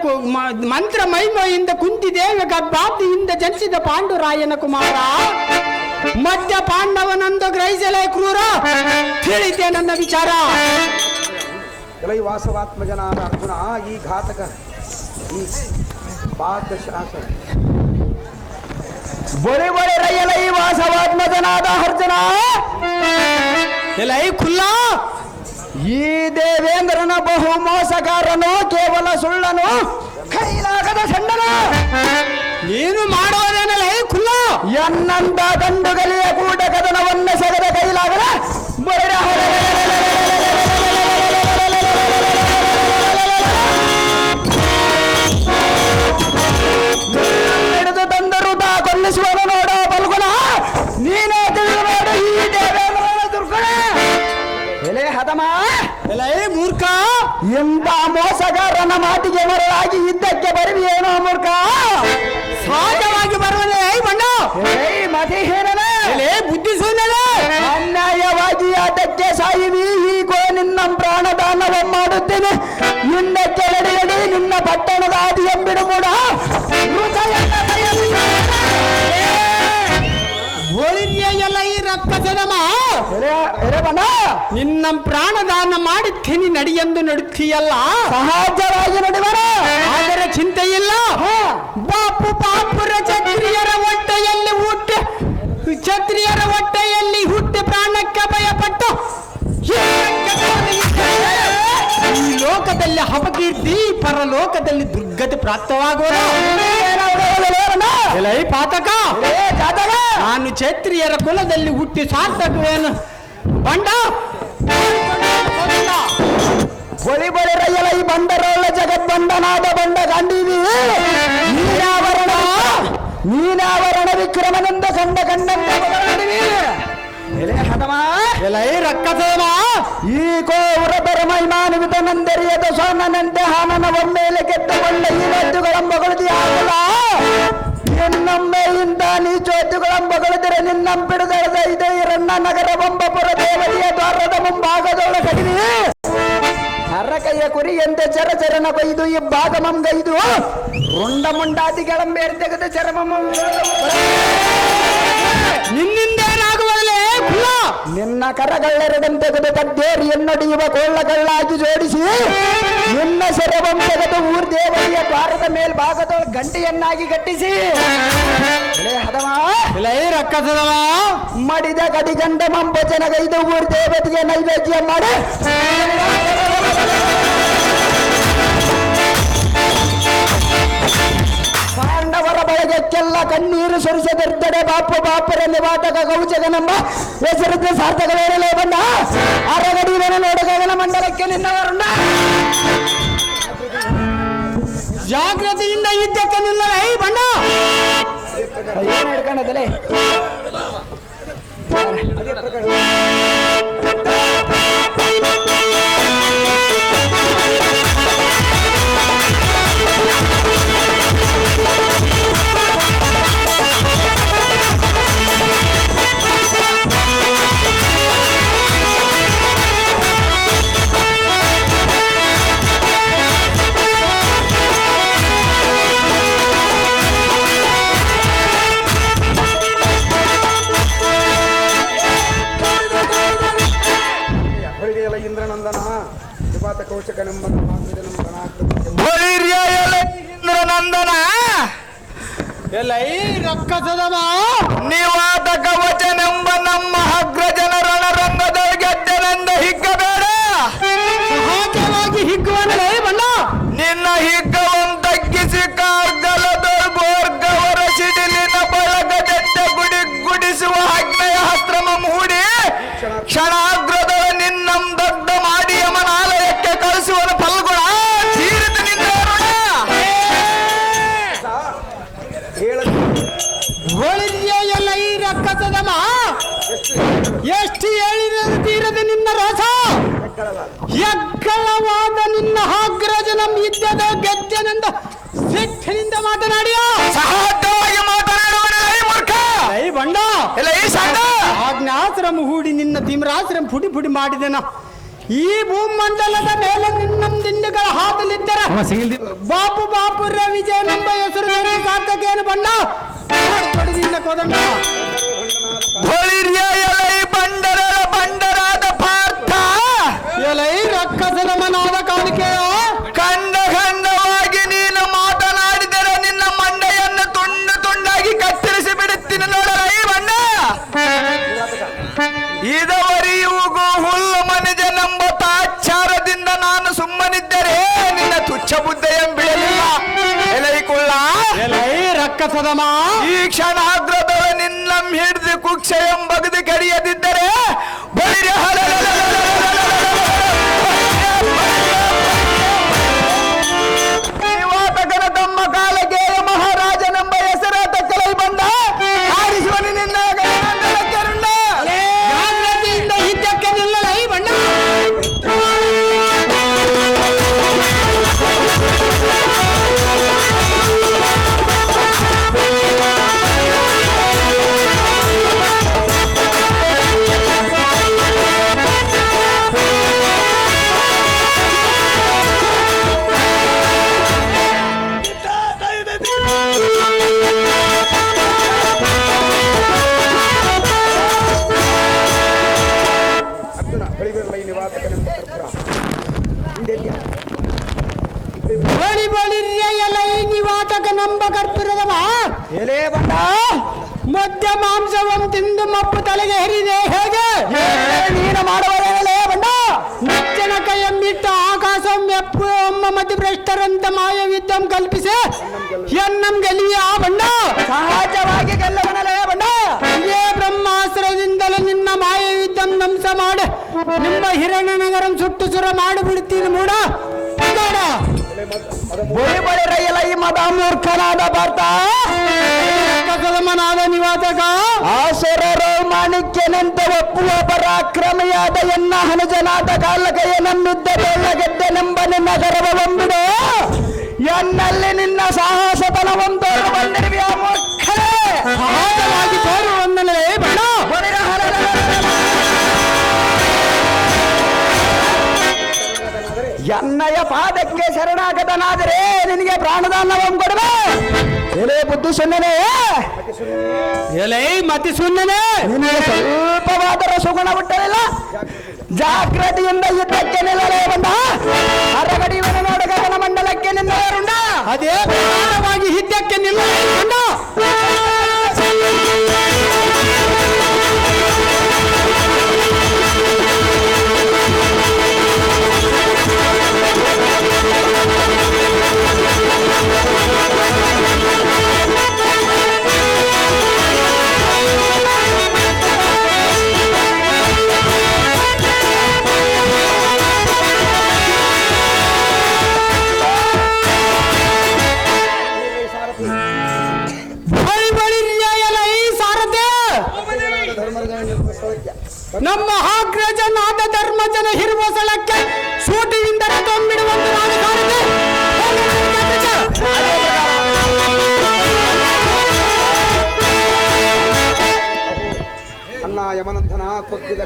ಮಂತ್ರ ಮೈಮೋಯಿಂದ ಕುಂತಿದೇವ ಗರ್ಭಾಬ್ದಿಯಿಂದ ಜನಿಸಿದ ಪಾಂಡುರಾಯನ ಕುಮಾರ ಮಧ್ಯ ಪಾಂಡವನಂದು ಗ್ರಹಿಸಲೇ ಕ್ರೂರ ತಿಳಿತೆ ನನ್ನ ವಿಚಾರ.
ಎಲೈ ವಾಸವಾತ್ಮಜನಾದ ಅರ್ಜುನ, ಈ ಘಾತಕ ಈ ಪಾದಶಾಸನ
ಬೊರೆ ಬೊರೆ ರೈಯಲೈ ವಾಸವಾತ್ಮಜನಾದ ಅರ್ಜುನ
ಎಲೈ ಕುಲ್ಲ
ಈ ದೇವೇಂದ್ರನ ಬಹು ಮೋಸಗಾರನು ಕೇವಲ ಸುಳ್ಳನು ಕೈಲಾಗದ ಸಣ್ಣನು
ನೀನು ಮಾಡೋದೇನಲ್ಲ ಕುಲ್ಲ
ಎನ್ನಂತ ಗಂಡುಗಲಿಯ ಕೂಟ ಕದನವನ್ನ ಸೆಗದ ಕೈಲಾಗದ ಬೊರೆ ಹಿಡಿದು ತಂದರು ತಾ ಕೊಲ್ಲಿಸುವನು ನೋಡೋ ಬಲ್ಗುಣ ನೀನೇ ತಿಳಿದು ನೋಡು ಈ ದೇವೇಂದ್ರನ ದುರ್ಗುಣ. ಎಲೆ ಹದಮ
ಎಲೈ ಮೂರ್ಖ
ಎಂತ ಮೋಸಗಾರನ ಮಾತಿಗೆ ಮರಳಾಗಿ ಇದ್ದಕ್ಕೆ ಬರುವಿಯೇನೋ ಮೂರ್ಖ.
ಸಹಜವಾಗಿ ಬರುವನೇ ಬಣ್ಣ
ಮತಿಹೀನನೇ
ಎಲೆ ಬುದ್ಧಿ ಶೂನ್ಯನೇ
ಅನ್ಯಾಯವಾಗಿ ಅದಕ್ಕೆ ಸಾಯಿವಿ. ಹೀಗೋ ನಿನ್ನ ಪ್ರಾಣದಾನವ ಮಾಡುತ್ತೇನೆ. ಹಿಂದಕ್ಕೆ ನಡೆಯಡಿ ನಿನ್ನ ಪಟ್ಟಣದ ಆದಿ ಎಂಬಿಡು ಮೂಡ
ಎಲ್ಲ ಈ ರಕ್ತಸದಮ
ಬಣ್ಣ
ನಿನ್ನ ಪ್ರಾಣದಾನ ಮಾಡುತ್ತೀನಿ ನಡಿಯೆಂದು ನಡುತ್ತೀಯಲ್ಲ
ಸಹಜವಾಗಿ ನಡೆವರ
ಆದರೆ ಚಿಂತೆ ಇಲ್ಲ. ಬಾಪು ಪಾಪುರ ಕ್ಷತ್ರಿಯರ ಹೊಟ್ಟೆಯಲ್ಲಿ ಹುಟ್ಟಿ ಕ್ಷತ್ರಿಯರ ಹೊಟ್ಟೆಯಲ್ಲಿ ಹುಟ್ಟಿ ಪ್ರಾಣಕ್ಕೆ ಭಯಪಟ್ಟು ಈ ಲೋಕದಲ್ಲಿ ಅಪಕೀರ್ತಿ ಪರಲೋಕದಲ್ಲಿ ದುರ್ಗತಿ ಪ್ರಾಪ್ತವಾಗುವುದು. ಎಲೈ ಪಾತಕ ನಾನು ಕ್ಷತ್ರಿಯರ ಕುಲದಲ್ಲಿ ಹುಟ್ಟಿ ಸಾರ್ಥಕವೇನು ಬಂಡ
ಬಳಿ ಬಳಿ ರೈಯಲ ಈ ಬಂಡರೋಳ ಜಗದ್ಬಂಡನಾದ ಬಂಡ ಕಂಡಿವಿ. ನೀನಾವರಣ ವಿಕ್ರಮನೆಂದ ಕಂಡ ಕಂಡಂತ ಎಲೆ ಹದಮ
ಎಲೈ ರಕ್ಕಸಮ
ಈ ಕೋರ ಧರ್ಮೈಮಾನುವಿತ ನಂದರಿಯದ ಸೋನನಂತೆ ಹಾನನ ಒಮ್ಮೆಲೆ ಕೆಟ್ಟುಕೊಂಡ ಈ ರದ್ದುಗಳಂಬಗಳದಿ ಆಗಲ್ಲ. ನಿನ್ನೊಮ್ಮೆಯಿಂದ ನೀ ಚೋದ್ದುಗಳಂಬಗಳಿದರೆ ನಿನ್ನಂಪಿಡುದಳದ ಇದೆ ರನ್ನ ನಗರ ಬೊಂಬಪುರ ದೇವರಿಯ ದ್ವಾರದ ಮುಂಭಾಗದೊಳ ಕಡಿಮೆ ಹರಕಯ್ಯ ಕುರಿಯಂತೆ ಚರಚರನ ಬೈದು ಈ ಭಾಗಮಂಗೈದು ರುಂಡ ಮುಂಡಾದಿಗಳಂಬೇರ್ ತೆಗೆದು ಚರಮ
ನಿನ್ನಿಂದೇನಾಗುವಲ್ಲೇ ಕುಲ
ನಿನ್ನ ಕರಗಳೆರಡನ್ನು ತೆಗೆದು ಕದ್ದೇರಿಯನ್ನೊಡೆಯುವ ಕೊಳ್ಳಗಳಾಗಿ ಜೋಡಿಸಿ ನಿನ್ನ ಸೆರವಂ ತೆಗೆದು ಊರ್ದೇವರಿಯ ದ್ವಾರದ ಮೇಲ್ಭಾಗದೊಳ ಗಂಟೆಯನ್ನಾಗಿ ಕಟ್ಟಿಸಿ ಹದವ
ರಕ್ಕಸದವ
ಮಡಿದ ಕಡಿಗಂಡ ಮಂಬಚನಗೈದು ಊರ್ದೇವತೆಗೆ ನೈವೇದ್ಯ ಮಾಡಿ ಪಾಂಡವರ ಬಳಗಕ್ಕೆಲ್ಲ ಕಣ್ಣೀರು ಸುರಿಸದಿರ್ತಡೆ ಬಾಪು ಬಾಪರ ನಿವಾತಕ ಗೌಚಗನೆಂಬ ಹೆಸರಿದ್ದ ಸಾರ್ಥಕವೇರಲೇ ಬಂದ ಅರಗಡಿನ ನೋಡಗಗನ ಮಂಡಲಕ್ಕೆ ನಿನ್ನವರುಂಡ
ಜಾಗೃತಿಯಿಂದ ಯುದ್ಧಕ್ಕೆ ನಿಲ್ಲಲೇ ಬಣ್ಣ
ಏನು ಹಿಡ್ಕೊಂಡದಲೇ
ಹೊಳಿಗೆಯಲ್ಲ ಇಂದ್ರನಂದನ ನಿವಾತ ಕೌಶಕನೆಂಬ
ಇಂದ್ರನಂದನ
ಎಲ್ಲ ಈ ರಕ್ಕಸದವ
ನಿವಾತ ಕವಚನೆಂಬ ನಮ್ಮ ಅಗ್ರಜನ ರಣರಂಗದ ಗೆದ್ದನೆಂದ ಹಿಗ್ಗಬೇಡ
ಸಹಜವಾಗಿ ಹಿಗ್ಗುವನಲೇ ಬಣ್ಣ
ನಿನ್ನ ಹಿಗ್ಗವನ್ನು ತಗ್ಗಿಸಿ ಕಾರ್ಗಲದ ಗೋರ್ಗವರ ಸಿಡಿಲಿನ ಬಳಗದೆಟ್ಟ ಗುಡಿಸುವ ಅಗ್ನಯ ಹಸ್ತ್ರಮ ಮೂಡಿ ಕ್ಷಣಾಗ್ರದ ನಿನ್ನಂ ದಗ್ಧ ಮಾಡಿ ಯಮನಾಲಯಕ್ಕೆ ಕಳಿಸುವನ ಫಲ್ಗುಣ ತೀರಿದ ನಿನ್ನ
ಎಲ್ಲ ಈ ರಕ್ಕಸದವ ಎಷ್ಟು ಹೇಳಿದ ತೀರದ ನಿನ್ನ ರಸ ಎಕ್ಕಳವಾದ ನಿನ್ನ ಅಗ್ರಜನಂ ಯುದ್ಧದ ಗೆದ್ದನೆಂದ ಸಿಟ್ಟಿನಿಂದ ಮಾತನಾಡಿಯ
ಸಹಜವಾಗಿ ಮಾತನಾಡುವನ ಮೂರ್ಖ
ಐ ಬಂಡ
ಇಲ್ಲ ಈ ಸಂಘ
ಆಜ್ಞಾಶ್ರಮ ಹೂಡಿ ನಿನ್ನ ತಿಮ್ರಾಶ್ರಮ ಪುಡಿ ಪುಡಿ ಮಾಡಿದೆನ ಈ ಭೂಮಂಡಲದ ಮೇಲೆ ನಿನ್ನ ದಿಂಡುಗಳ ಹಾದಲಿದ್ದರೆ ಬಾಪು ಬಾಪುರ ವಿಜಯನೆಂಬ ಹೆಸರು ಸಾರ್ಥಕೇನು ಬಣ್ಣ ನಿನ್ನ ಕೋದಂಡ
ಎಲೈ ಬಂಡರರ ಬಂಡರಾದ ಪಾರ್ಥ
ಎಲೈ ರಕ್ಕಸದ ಮನಾದ ಕಾಣಿಕೆಯ
ಖಂಡವಾಗಿ ನೀನು ಮಾತನಾಡಿದರೆ ನಿನ್ನ ಮಂಡೆಯನ್ನು ತುಂಡು ತುಂಡಾಗಿ ಕತ್ತರಿಸಿ ಬಿಡುತ್ತೀನಿ ನೋಡಲೈ ಬಣ್ಣ ಇದವರೆಗೂ ಹುಲ್ಲು ಮನಿಜನೆಂಬ ತಾಚ್ಚಾರದಿಂದ ನಾನು ಸುಮ್ಮನಿದ್ದರೆ ನಿನ್ನ ತುಚ್ಛ ಬುದ್ಧೆಯ ಬೀಳಲಿಲ್ಲ ಎಲೈ ಕುಳ್ಳ
ಎಲೈ ರಕ್ಕಸದಮ
ಈ ಕ್ಷಣಾಗ್ರದ ನಿನ್ನ ಹಿಡಿದು ಕುಕ್ಷ ಎಂಬಗದು ಕಡಿಯದಿದ್ದರೆ ಬಳಿರೆ ನಿವಾತಕನ ತಮ್ಮ ಕಾಲಕ್ಕೆ ಮಹಾರಾಜನೆಂಬ ಹೆಸರ ತಕ್ಕಲೈ ಬಂದ ಆರಿಸುವನು ನಿನ್ನ ಗಣಾಂತರಕ್ಕೆರುಂಡ
ಜಾಗೃತಿಯಿಂದ ಯುದ್ಧಕ್ಕೆ ನಿಲ್ಲಲೈ ಬಣ್ಣ
ಅರ್ಜುನ ಹೊಳಿಗೆಯಲ್ಲ ಈ ನಿವಾತಕನೆಂಬ ಕರ್ಪುರ
ಬಳಿ ಬಳಿರ್ಯ ಎಲೈ ನಿವಾತಕ ನಂಬ ಕರ್ಪುರದವ
ಎಲೇ ಬಂದ
ಮಧ್ಯ ಮಾಂಸವಂ ತಿಂದು ಮಪ್ಪು ತಲೆಗೆ ಹೆರಿದೆ ಹೇಗೆ
ನೀನು ಮಾಡುವಲೇ ಬಂದ
ನಿಚ್ಚನ ಕೈಯಂಬಿಟ್ಟು ಆಕಾಶಂ ಎಪ್ಪು ಅಮ್ಮ ಮತಿ ಭ್ರಷ್ಟರಂತ ಮಾಯವಿದ್ದಂ ಕಲ್ಪಿಸಿ ಎನ್ನಂ ಗೆಲಿಯ ಬಣ್ಣ
ಸಹಜವಾಗಿ ಗೆಲ್ಲವನಲೇ ಬಂದ
ಇದೇ ಬ್ರಹ್ಮಾಸ್ತ್ರದಿಂದಲೇ ನಿನ್ನ ಮಾಯವಿದ್ದಂ ಧ್ವಂಸ ಮಾಡಿ ನಿಮ್ಮ ಹಿರಣ್ಯನಗರಂ ಸುಟ್ಟು ಸುರ ಮಾಡಿಬಿಡ್ತೀನಿ ಮೂಡ ಬೇಡ.
ಬಳಿ ಬಳಿ ರೈಲ ಈ ಮದ ಮೂರ್ಖನಾದ ಪಾರ್ಥ
ಕಸದಮನಾದ ನಿವಾತಕ
ಆಸುರರು ಮಾಣಿಕ್ಯನಂತ ಒಪ್ಪುವ ಪರಾಕ್ರಮಿಯಾದ ಎನ್ನ ಹನುಜನಾದ ಕಾಲಕಯ್ಯ ನಂಬಿದ್ದ ಬೆಳ್ಳಗೆದ್ದನೆಂಬ ನಿನ್ನ ಗರ್ವವೊಂಬಿಡು ಎನ್ನಲ್ಲಿ ನಿನ್ನ ಸಾಹಸತನವೊಂದು ಬಂದಿರುವೆಯ ಮೂರ್ಖರೇ
ಸಹಜವಾಗಿ ತೋರುವಂದಲೇ ಬೇಡ.
ಎನ್ನಯ ಪಾದಕ್ಕೆ ಶರಣಾಗತನಾದರೆ ನಿನಗೆ ಪ್ರಾಣದಾನವನ್ನು ಕೊಡುವೆ ಎಲೆ ಬುದ್ಧ ಮದ್ದು ಸುಮ್ಮನೆ
ಎಲೈ ಮತಿ ಸುಮ್ಮನೆ
ನಿನಗೆ ಸ್ವಲ್ಪವಾದರೂ ಸುಗುಣ ಬಿಟ್ಟಲಿಲ್ಲ. ಜಾಗ್ರತೆಯಿಂದ ಯುದ್ಧಕ್ಕೆ ನಿಲ್ಲಲೇ ಬಂದ ಅರಗಡಿವನ ನೋಡ ಗಗನ ಮಂಡಲಕ್ಕೆ ನಿನ್ನರುಂಡ
ಅದೇ ಪ್ರಕಾರವಾಗಿ ಯುದ್ಧಕ್ಕೆ ನಿಲ್ಲಬೇಕಂಡ ನಮ್ಮ ಆಗ್ರಜನಾದ ಧರ್ಮಜನ ಹಿರುವ ಸ್ಥಳಕ್ಕೆ ಸೂಟಿಯಿಂದ ತುಂಬಿಡುವಂತೆ ನಾನು ಕಾಣುತ್ತೆ.
ಅಣ್ಣ ಯಮನಂಥನ ಕೊಟ್ಟಿದ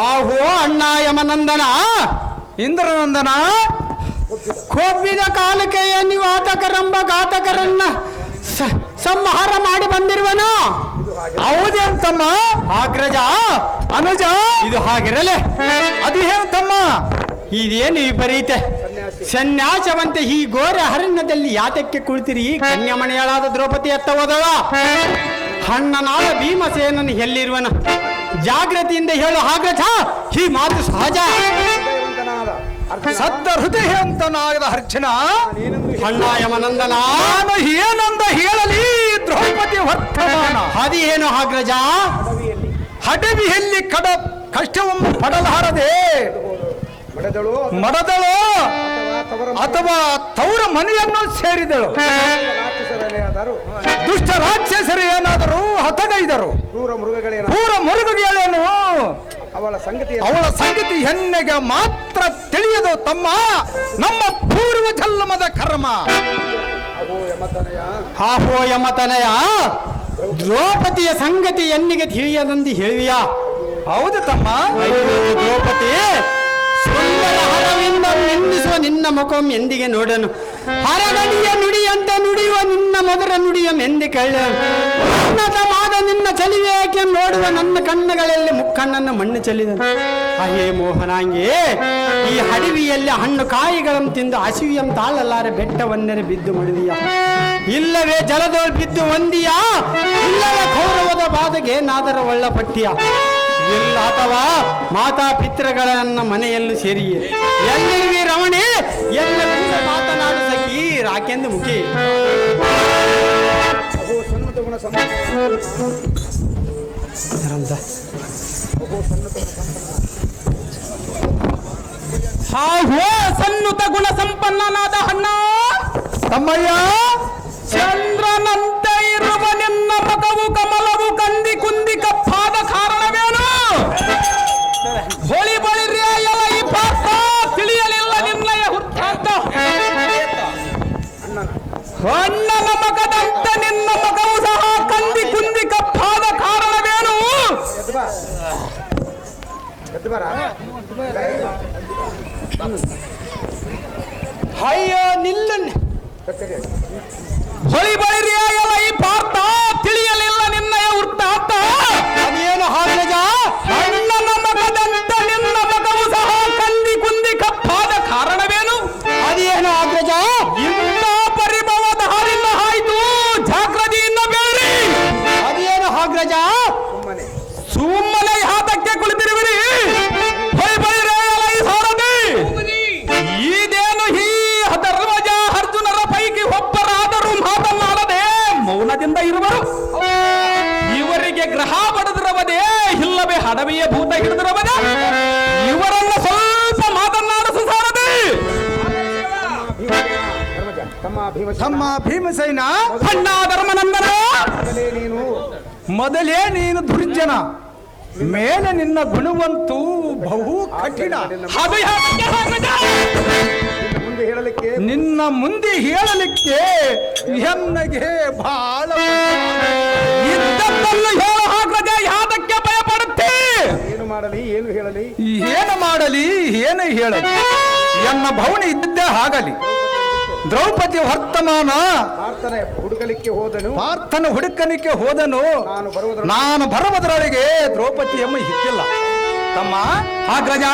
ಆಹೋ ಅಣ್ಣ ಯಮನಂದನ
ಇಂದ್ರನಂದನ
ಕೊಬ್ಬಿದ ಕಾಲಕ್ಕೆ ನೀವು ಆತಕರಂಬ ಘಾತಕರನ್ನ ಸಂಹಾರ ಮಾಡಿ ಬಂದಿರುವನು.
ಹೌದೇಂತಮ್ಮ?
ಆಗ್ರಜ
ಅನುಜ
ಇದು ಹಾಗಿರಲೆ
ಅದು ಹೇಳ್ತಮ್ಮ.
ಇದೇನು ವಿಪರೀತ ಸನ್ಯಾಸವಂತೆ ಈ ಘೋರ ಅರಣ್ಯದಲ್ಲಿ ಯಾತಕ್ಕೆ ಕುಳಿತಿರಿ? ಕನ್ಯಾಮಣಿಯಳಾದ ದ್ರೌಪದಿ ಎತ್ತ ಹೋದಳ. ಅಣ್ಣನಾದ ಭೀಮಸೇನನು ಎಲ್ಲಿರುವನು? ಜಾಗೃತಿಯಿಂದ ಹೇಳು ಆಗ್ರಜ, ಈ ಮಾತು ಸಹಜ.
ಸದ್ದ ಹೃದಯ ಅಂತನಾಗದ ಅರ್ಚನ
ಅಣ್ಣ ಯಮನಂದನ
ನಾನು ಏನಂದ ಹೇಳಲಿ ದ್ರೌಪದಿ ವರ್ತಮಾನ.
ಅದೇನು ಆಗ್ರಜ?
ಹಡವಿಯಲ್ಲಿ ಕಷ್ಟವನ್ನು ಪಡಲಾರದೆ ಮಡದಳು ಅಥವಾ ತವರ ಮನೆಯನ್ನು ಸೇರಿದಳು. ದುಷ್ಟ ರಾಕ್ಷಸರು ಏನಾದರೂ ಹತಗೈದರು. ಪೂರ ಮೃಗಗಳೇನು ಅವಳ ಸಂಗತಿ ಹೆಣ್ಣೆಗೆ ಮಾತ್ರ ತಿಳಿಯದು ತಮ್ಮ. ನಮ್ಮ ಪೂರ್ವ ಜನ್ಮದ ಕರ್ಮ.
ಆಹೋ ಯಮತನಯ, ದ್ರೌಪದಿಯ ಸಂಗತಿ ಎನ್ನಿಗೆ ತಿಳಿಯದಂದು ಹೇಳುವಿಯಾ?
ಹೌದು ತಮ್ಮ.
ದ್ರೌಪದಿ ಸುಂದರ ಹರವಿಂದ ನಿಂದಿಸುವ ನಿನ್ನ ಮುಖಂ ಎಂದಿಗೆ ನೋಡನು. ಹರಗಡಿಯ ನುಡಿಯಂತೆ ನುಡಿಯುವ ನಿನ್ನ ಮಧುರ ನುಡಿಯ ಎಂದಿ ಕೇಳನು. ಉನ್ನತವಾದ ನಿನ್ನ ಚಲಿವೇಕೆ ನೋಡುವ ನನ್ನ ಕಣ್ಣುಗಳಲ್ಲಿ ಮುಕ್ಕಣ್ಣನ್ನು ಮಣ್ಣು ಚೆಲ್ಲಿದನು. ಅಹೇ ಮೋಹನಾಂಗಿ, ಈ ಅಡವಿಯಲ್ಲಿ ಹಣ್ಣು ಕಾಯಿಗಳನ್ನು ತಿಂದು ಹಸಿವಿಯಂ ತಾಳಲಾರೆ ಬೆಟ್ಟವನ್ನೆರೆ ಬಿದ್ದು ಮಡಿದೀಯ, ಇಲ್ಲವೇ ಜಲದೋಳ್ ಬಿದ್ದು ಒಂದಿಯಾ, ಇಲ್ಲವೇ ಕೌರವದ ಬಾಧೆಗೆ ನಾದರ ಒಳ್ಳ ಪಟ್ಟಿಯ, ಇಲ್ಲ ಅಥವಾ ಮಾತಾ ಪಿತೃಗಳನ್ನ ಮನೆಯಲ್ಲೂ ಸೇರಿಯೇ ಎಲ್ಲಿರುವಿ ರಮಣಿ, ಎಲ್ಲ ಮಾತನಾಡು ಸಖಿ ರಾಕೆಂದು ಮುಖಿ.
ಹಾಗೋ ಸನ್ನುತ ಗುಣ ಸಂಪನ್ನನಾದ ಅಣ್ಣ ತಮ್ಮಯ್ಯ, ಚಂದ್ರನಂತೆ ಇರುವ ನಿನ್ನ ಮುಖವು ಕಮಲವು ಕಂದಿ ಕುಂದಿ ಕಪ್ಪಾದ ಕಾರಣವೇನು? ಹೊಳಿ ಬಳಿರಿಯ ಈ ಪಾತ್ರ ತಿಳಿಯಲಿಲ್ಲ ನಿನ್ನಯ ಹುಟ್ಟಾಂತ. ಅಣ್ಣನ ಮಗದಂತೆ ನಿನ್ನ ಮಗವು ಸಹ ಕಂದಿ ಕುಂದಿ ಕಪ್ಪಾದ ಕಾರಣವೇನು?
ಅಯ್ಯೋ ನಿಲ್ಲ,
ಹೊಳಿ ಬಳಿರಿಯ ಈ ಪಾತ್ರ ತಿಳಿಯಲಿಲ್ಲ ನಿನ್ನಯ ವೃತ್ತಾಂತ.
ಅದೇನು ಹಾಗಜ?
ಅಣ್ಣನ ಮಗದಂತೆ ನಿನ್ನ ಮಗವು ಸಹ ಕಂದಿ ಕುಂದಿ ಕಪ್ಪಾದ ಕಾರಣವೇನು?
ಅದೇನು ಆಗ್ರಜ?
ಇಂಥ ಪರಿಭವದ ಹಾಲಿನ ಆಯ್ತು, ಜಾಗೃತಿಯಿಂದ ಬೇರಿ.
ಅದೇನು ಆಗ್ರಜ?
ಸುಮ್ಮನೆ ಯಾತಕ್ಕೆ ಕುಳಿತಿರುವಿರಿ? ಇದೇನು ಈ ಧರ್ಮಜ ಅರ್ಜುನರ ಪೈಕಿ ಒಬ್ಬರಾದರೂ ಮಾತನಾಡದೆ ಮೌನದಿಂದ ಇರುವರು? ಇವರಿಗೆ ಗ್ರಹ ಬಡದಿರವದೇ, ಇಲ್ಲವೇ ಹಡವಿಯ ಭೂತ ಹಿಡಿದಿರವದೇ? ಇವರನ್ನ ಸ್ವಲ್ಪ ಮಾತನಾಡಿಸು ಸಾರದೆ.
ತಮ್ಮ
ಭೀಮಸೇನ, ಅಣ್ಣ ಧರ್ಮನಂದನ, ಮೊದಲೇ ನೀನು ದುರ್ಜನ, ಮೇಲೆ ನಿನ್ನ ಗುಣವಂತೂ ಬಹು ಕಠಿಣ. ಅದು ಯಾಕೆ ಹಾಗದ? ನಿನ್ನ ಮುಂದೆ ಹೇಳಲಿಕ್ಕೆ ಎನ್ನಗೆ ಬಹಳ ಇದ್ದದ್ದನ್ನು ಹೇಳ ಹಾಕದೆ ಯಾದಕ್ಕೆ ಭಯಪಡುತ್ತೆ?
ಏನು ಮಾಡಲಿ, ಏನು ಹೇಳಲಿ?
ಏನು ಮಾಡಲಿ, ಏನು ಹೇಳಲಿ? ಎನ್ನ ಭವನ ಇದ್ದಿದ್ದೇ ಆಗಲಿ. ದ್ರೌಪದಿ ವರ್ತಮಾನ
ಪ್ರಾರ್ಥನೆ
ಹುಡುಕಲಿಕ್ಕೆ ಹೋದನು ನಾನು ಬರುವುದರೊಳಗೆ ದ್ರೌಪದಿ ಎಂಬ ಇದ್ದಿಲ್ಲ ತಮ್ಮ ಅಗ್ರಜ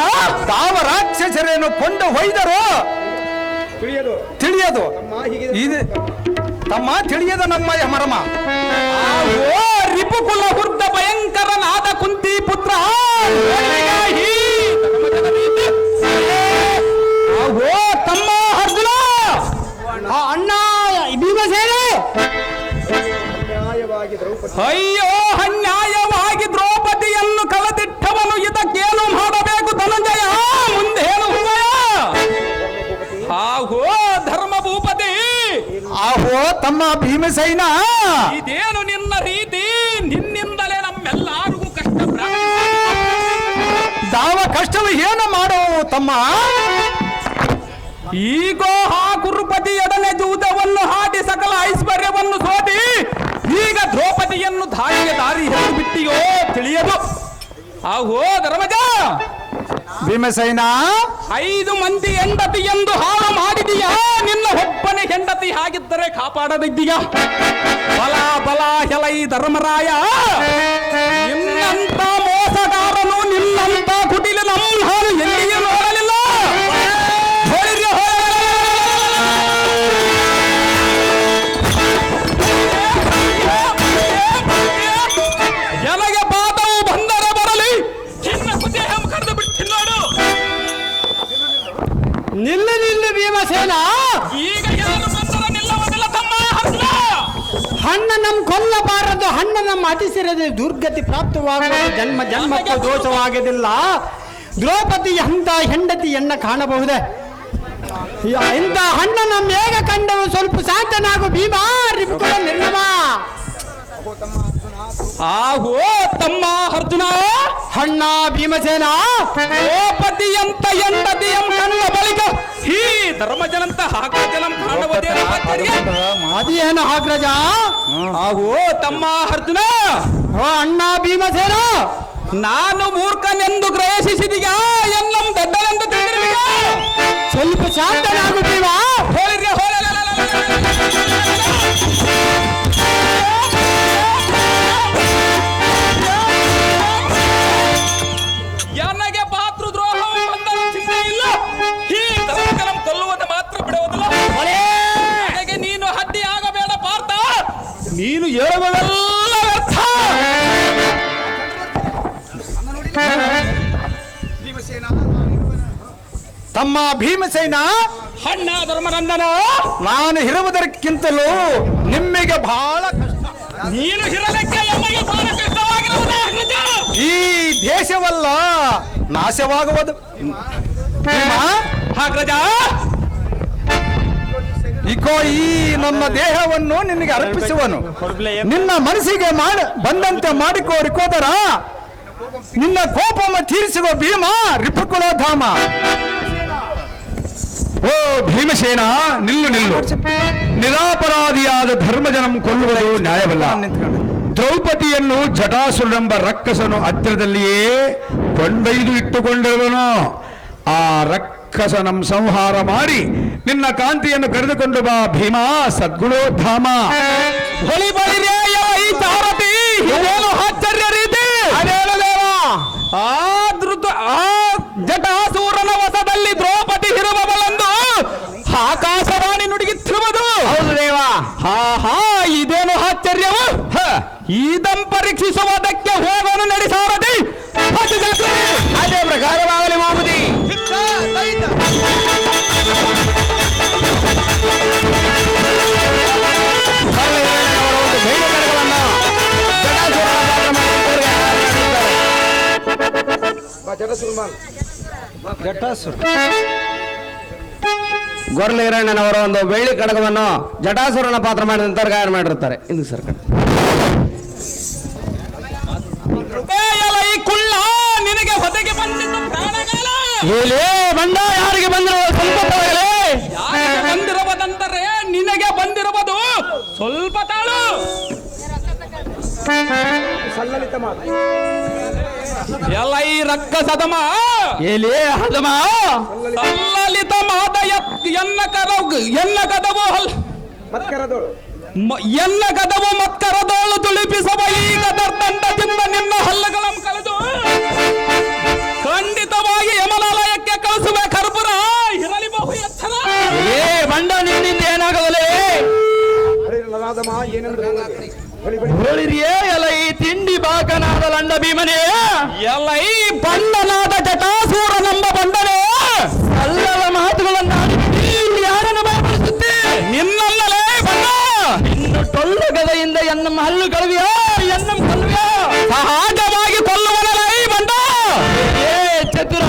ತಾವ ರಾಕ್ಷಸರೇನು ಕೊಂಡು ಹೊಯ್ದರು ತಿಳಿಯದು ಇದು ತಮ್ಮ ತಿಳಿಯದ ನಮ್ಮ ಮರಮ
ಓ ರಿಪುಕುಲ ಹುರ್ದ ಭಯಂಕರನಾದ ಕುಂತಿ ಪುತ್ರ ಓ ತಮ್ಮ ಅರ್ಜುನ
ಅಣ್ಣ ಭೀಮಸೇನ
ಅಯ್ಯೋ ಅನ್ಯಾಯವಾಗಿ ದ್ರೌಪದಿಯನ್ನು ಕಳೆದಿಟ್ಟವನು ಇದಕ್ಕೇನು ಮಾಡಬೇಕು ಧನಂಜಯ ಮುಂದೇನು ಆಹೋ ಧರ್ಮ ಭೂಪತಿ
ಆಹೋ ತಮ್ಮ ಭೀಮಸೇನ
ಇದೇನು ನಿನ್ನ ರೀತಿ ನಿನ್ನಿಂದಲೇ ನಮ್ಮೆಲ್ಲರಿಗೂ ಕಷ್ಟ
ದಾವ ಕಷ್ಟವು ಏನು ಮಾಡೋ ತಮ್ಮ
ಈಗೋ ಆ ಕುರುಪತಿ ಎಡನೆ ಜೂದವನ್ನು ಹಾಡಿ ಸಕಲ ಐಶ್ವರ್ಯವನ್ನು ಸೋದಿ ಈಗ ದ್ರೌಪದಿಯನ್ನು ದಾರಿ ಹಿಡಿದು ಬಿಟ್ಟಿಯೋ ತಿಳಿಯದು ಆಹೋ ಧರ್ಮಜ
ಭೀಮಸೇನ
5 ಮಂದಿ ಹೆಂಡತಿ ಎಂದು ಹಾಳು ಮಾಡಿದೀಯಾ ನಿನ್ನ ಒಬ್ಬನೇ ಹೆಂಡತಿ ಹಾಗಿದ್ದರೆ ಕಾಪಾಡದಿದ್ದೀಯಾ ಬಲ ಎಲೈ ಧರ್ಮರಾಯ ನಿನ್ನಂತ ಮೋಸಗಾರನು ನಿನ್ನಂತ ಕುಟಿಲ ನಾನು ಎಲ್ಲಿಯೂ ನೋಡಲಿಲ್ಲ ಎನಗೆ ಪಾದವು ಬಂದರೆ ಬರಲಿ ಚಿನ್ನ ಕುದೇಹ ಕರೆದು ಬಿಟ್ಟು ನೋಡು
ನಿಲ್ಲು ಭೀಮಸೇನ
ಈಗ ಯಾರು ಬಂದರೆ ನಿಲ್ಲುವುದಿಲ್ಲ ತಮ್ಮ ಹರ್ಷ
ಹಣ್ಣ ನಮ್ ಕೊಲ್ಲಬಾರದು ಹಣ್ಣ ನಮ್ಮ ಅತಿಸಿರದೆ ದುರ್ಗತಿ ಪ್ರಾಪ್ತವಾಗುವುದು ಜನ್ಮಕ್ಕೂ ದೋಷವಾಗುವುದಿಲ್ಲ ದ್ರೌಪದಿ ಅಂತ ಹೆಂಡತಿಯನ್ನ ಕಾಣಬಹುದೇ ಇಂಥ ಹಣ್ಣ ನಮ್ಮ ಹೇಗ ಕಂಡವು ಸ್ವಲ್ಪ ಶಾಂತನಾಗು ಭೀಮಾ ರಿಪುಕುಲ ನಿರ್ಣಮ
ಆಹೋ ತಮ್ಮ ಅರ್ಜುನ
ಹಣ್ಣ ಭೀಮಸೇನ
ದ್ರೌಪದಿಯಂತ ಹೆಂಡತಿಯಂ ಕಂಡ ಬಳಿಕ ಈ ಧರ್ಮಜನಂತ ಹಾಕಜಲಂ ಕಾಣುವುದೇನು
ಅದೇನು ಆಗ್ರಜ
ಆಹೋ ತಮ್ಮ ಅರ್ಜುನ
ಅಣ್ಣ ಭೀಮಸೇನ
ನಾನು ಮೂರ್ಖನೆಂದು ಗ್ರಹಿಸಿದೀಗ ಎಲ್ಲಂ ದಡ್ಡನೆಂದು ತಿಳಿದಿರುವಿಗ
ಸ್ವಲ್ಪ ಶಾಂತನಾಗು ಭೀಮಾ
ಹೋಳಿಗೆ ನನಗೆ ಪಾತೃ ದ್ರೋಹವು ಬಂದರೆ ಚಿಂತೆ ಇಲ್ಲ ಈ ಧರ್ಮಜಲಂ ಕೊಲ್ಲುವುದು ಮಾತ್ರ ಬಿಡುವುದಿಲ್ಲ ನನಗೆ ನೀನು ಅಡ್ಡಿ ಆಗಬೇಡ ಪಾರ್ಥ ನೀನು ಹೇಳುವುದೆಲ್ಲ ವ್ಯರ್ಥ
ತಮ್ಮ ಭೀಮಸೇನ
ಅಣ್ಣ ಧರ್ಮನಂದನ
ನಾನು ಇರುವುದಕ್ಕಿಂತಲೂ ನಿಮ್ಮಿಗೆ ಬಹಳ ಕಷ್ಟ
ನೀನು ಇರಲಿಕ್ಕೆ ಎಮಗೆ ಬಹಳ ಕಷ್ಟವಾಗಿರುವುದೇ
ಈ ದೇಶವಲ್ಲ ನಾಶವಾಗುವುದು
ಹಾಗ್ರಜ
ಇಕೋ ಈ ನನ್ನ ದೇಹವನ್ನು ನಿನಗೆ ಅರ್ಪಿಸುವನು ನಿನ್ನ ಮನಸ್ಸಿಗೆ ಬಂದಂತೆ ಮಾಡಿಕೋ ರಿಕೋದರ ನಿನ್ನ ಕೋಪವನ್ನು ತೀರಿಸುವ ಭೀಮ ರಿಪುಕುಲಧಾಮ ಓ ಭೀಮಸೇನ ನಿಲ್ಲು ನಿರಾಪರಾಧಿಯಾದ ಧರ್ಮಜನಂ ಕೊಲ್ಲುವುದು ನ್ಯಾಯವಲ್ಲ ದ್ರೌಪದಿಯನ್ನು ಜಟಾಸುರನೆಂಬ ರಕ್ಕಸನು ಹತ್ತಿರದಲ್ಲಿಯೇ ಕೊಂಡೊಯ್ದು ಇಟ್ಟುಕೊಂಡಿರುವನು ಆ ರಕ್ಕಸನಂ ಸಂಹಾರ ಮಾಡಿ ನಿನ್ನ ಕಾಂತಿಯನ್ನು ಕರೆದುಕೊಂಡು ಬಾ ಭೀಮಾ ಸದ್ಗುಣೋಧಾಮ
ಹೊಳಿ ಬಳಿರೇ ಈ ತಾರತಿ ಇದೇನು ಆಶ್ಚರ್ಯ ರೀತಿ ಆ ಜಟಾಸೂರನ ವಸದಲ್ಲಿ ದ್ರೌಪದಿ ಇರುವವಳೆಂದು ಆಕಾಶವಾಣಿ ನುಡಿಯುತ್ತಿರುವುದು
ಹೌದು ದೇವ
ಹಾ ಇದೇನು ಆಶ್ಚರ್ಯವು ಇದಂ ಪರೀಕ್ಷಿಸುವುದಕ್ಕೆ ಹೋಗನು ನಡೆಸಾರದಿ
ಅದೇ ಪ್ರಕಾರವಾಗಲಿ ಮಾಮುದಿ
ಗೊರ್ಲೀರಣ್ಣನವರ ಒಂದು ಬೆಳ್ಳಿ ಕಡಗವನ್ನು ಜಟಾಸುರನ ಪಾತ್ರ ಮಾಡಿದಂತ ಗಾಯನ ಮಾಡಿರ್ತಾರೆ ಇದು ಸರ್
ಈ ಕುಳ್ಳ ನಿನಗೆ ಹೊದೆಗೆ ಬಂದಿದ್ದು ಪ್ರಾಣಗಾಲ
ಬಂದ ಯಾರಿಗೆ ಬಂದಿರೋ ಸ್ವಲ್ಪ
ಯಾರಿಗೆ ಬಂದಿರುವುದಂದರೆ ನಿನಗೆ ಬಂದಿರುವುದು ಸ್ವಲ್ಪ ತಾಳು
ಸಲ್ಲಲಿತ ಮಾತು
ಎಲ್ಲ ಈ ರಕ್ಕ ಸದಮ
ಎಲ್ಲಿ ಹದಮ
ಸಲ್ಲಲಿತ
ನಾದ ಎನ್ನ ಕದವು ಎನ್ನ ಕದವು ಮತ್ಕರದೋಳು ತುಳಿಪಿಸವ ಈಗ ದಂಡದಿಂದ ನಿನ್ನ ಹಲ್ಲಗಳ ಕಳೆದು ಖಂಡಿತವಾಗಿ ಯಮನಾಲಯಕ್ಕೆ ಕಳಿಸುವ ಕರ್ಪುರ ಇರಲಿ ಬಹು ಎತ್ತರ.
ಏ ಬಂಡ ನಿನ್ನಿಂದ ಏನಾಗಲೇ ಹೇಳಿರಿಯೇ ಎಲ್ಲ ಈ ತಿಂಡಿ ಬಾಕನಾದ ಲಂಡ ಭೀಮನೇ
ಎಲ್ಲ ಈ ಬಂಡನಾದ ಜಟಾಸೂರನೆಂಬ ಬಂಡನೆ
ಅಲ್ಲದ ಮಾತುಗಳನ್ನ ಯಾರನ್ನು ಭಯಪಡಿಸುತ್ತೆ
ನಿನ್ನಲ್ಲಲೇ ಬಂಡ.
ಇನ್ನು ಟೊಳ್ಳು ಗದೆಯಿಂದ ಎನ್ನ ಹಲ್ಲು ಕಳುವಿಯೋ ಎನ್ನ ಕೊಲ್ಲುವಿಯೋ
ಸಹಜವಾಗಿ ಕೊಲ್ಲುವನಲ್ಲ ಈ ಬಂಡ.
ಏ ಚತುರ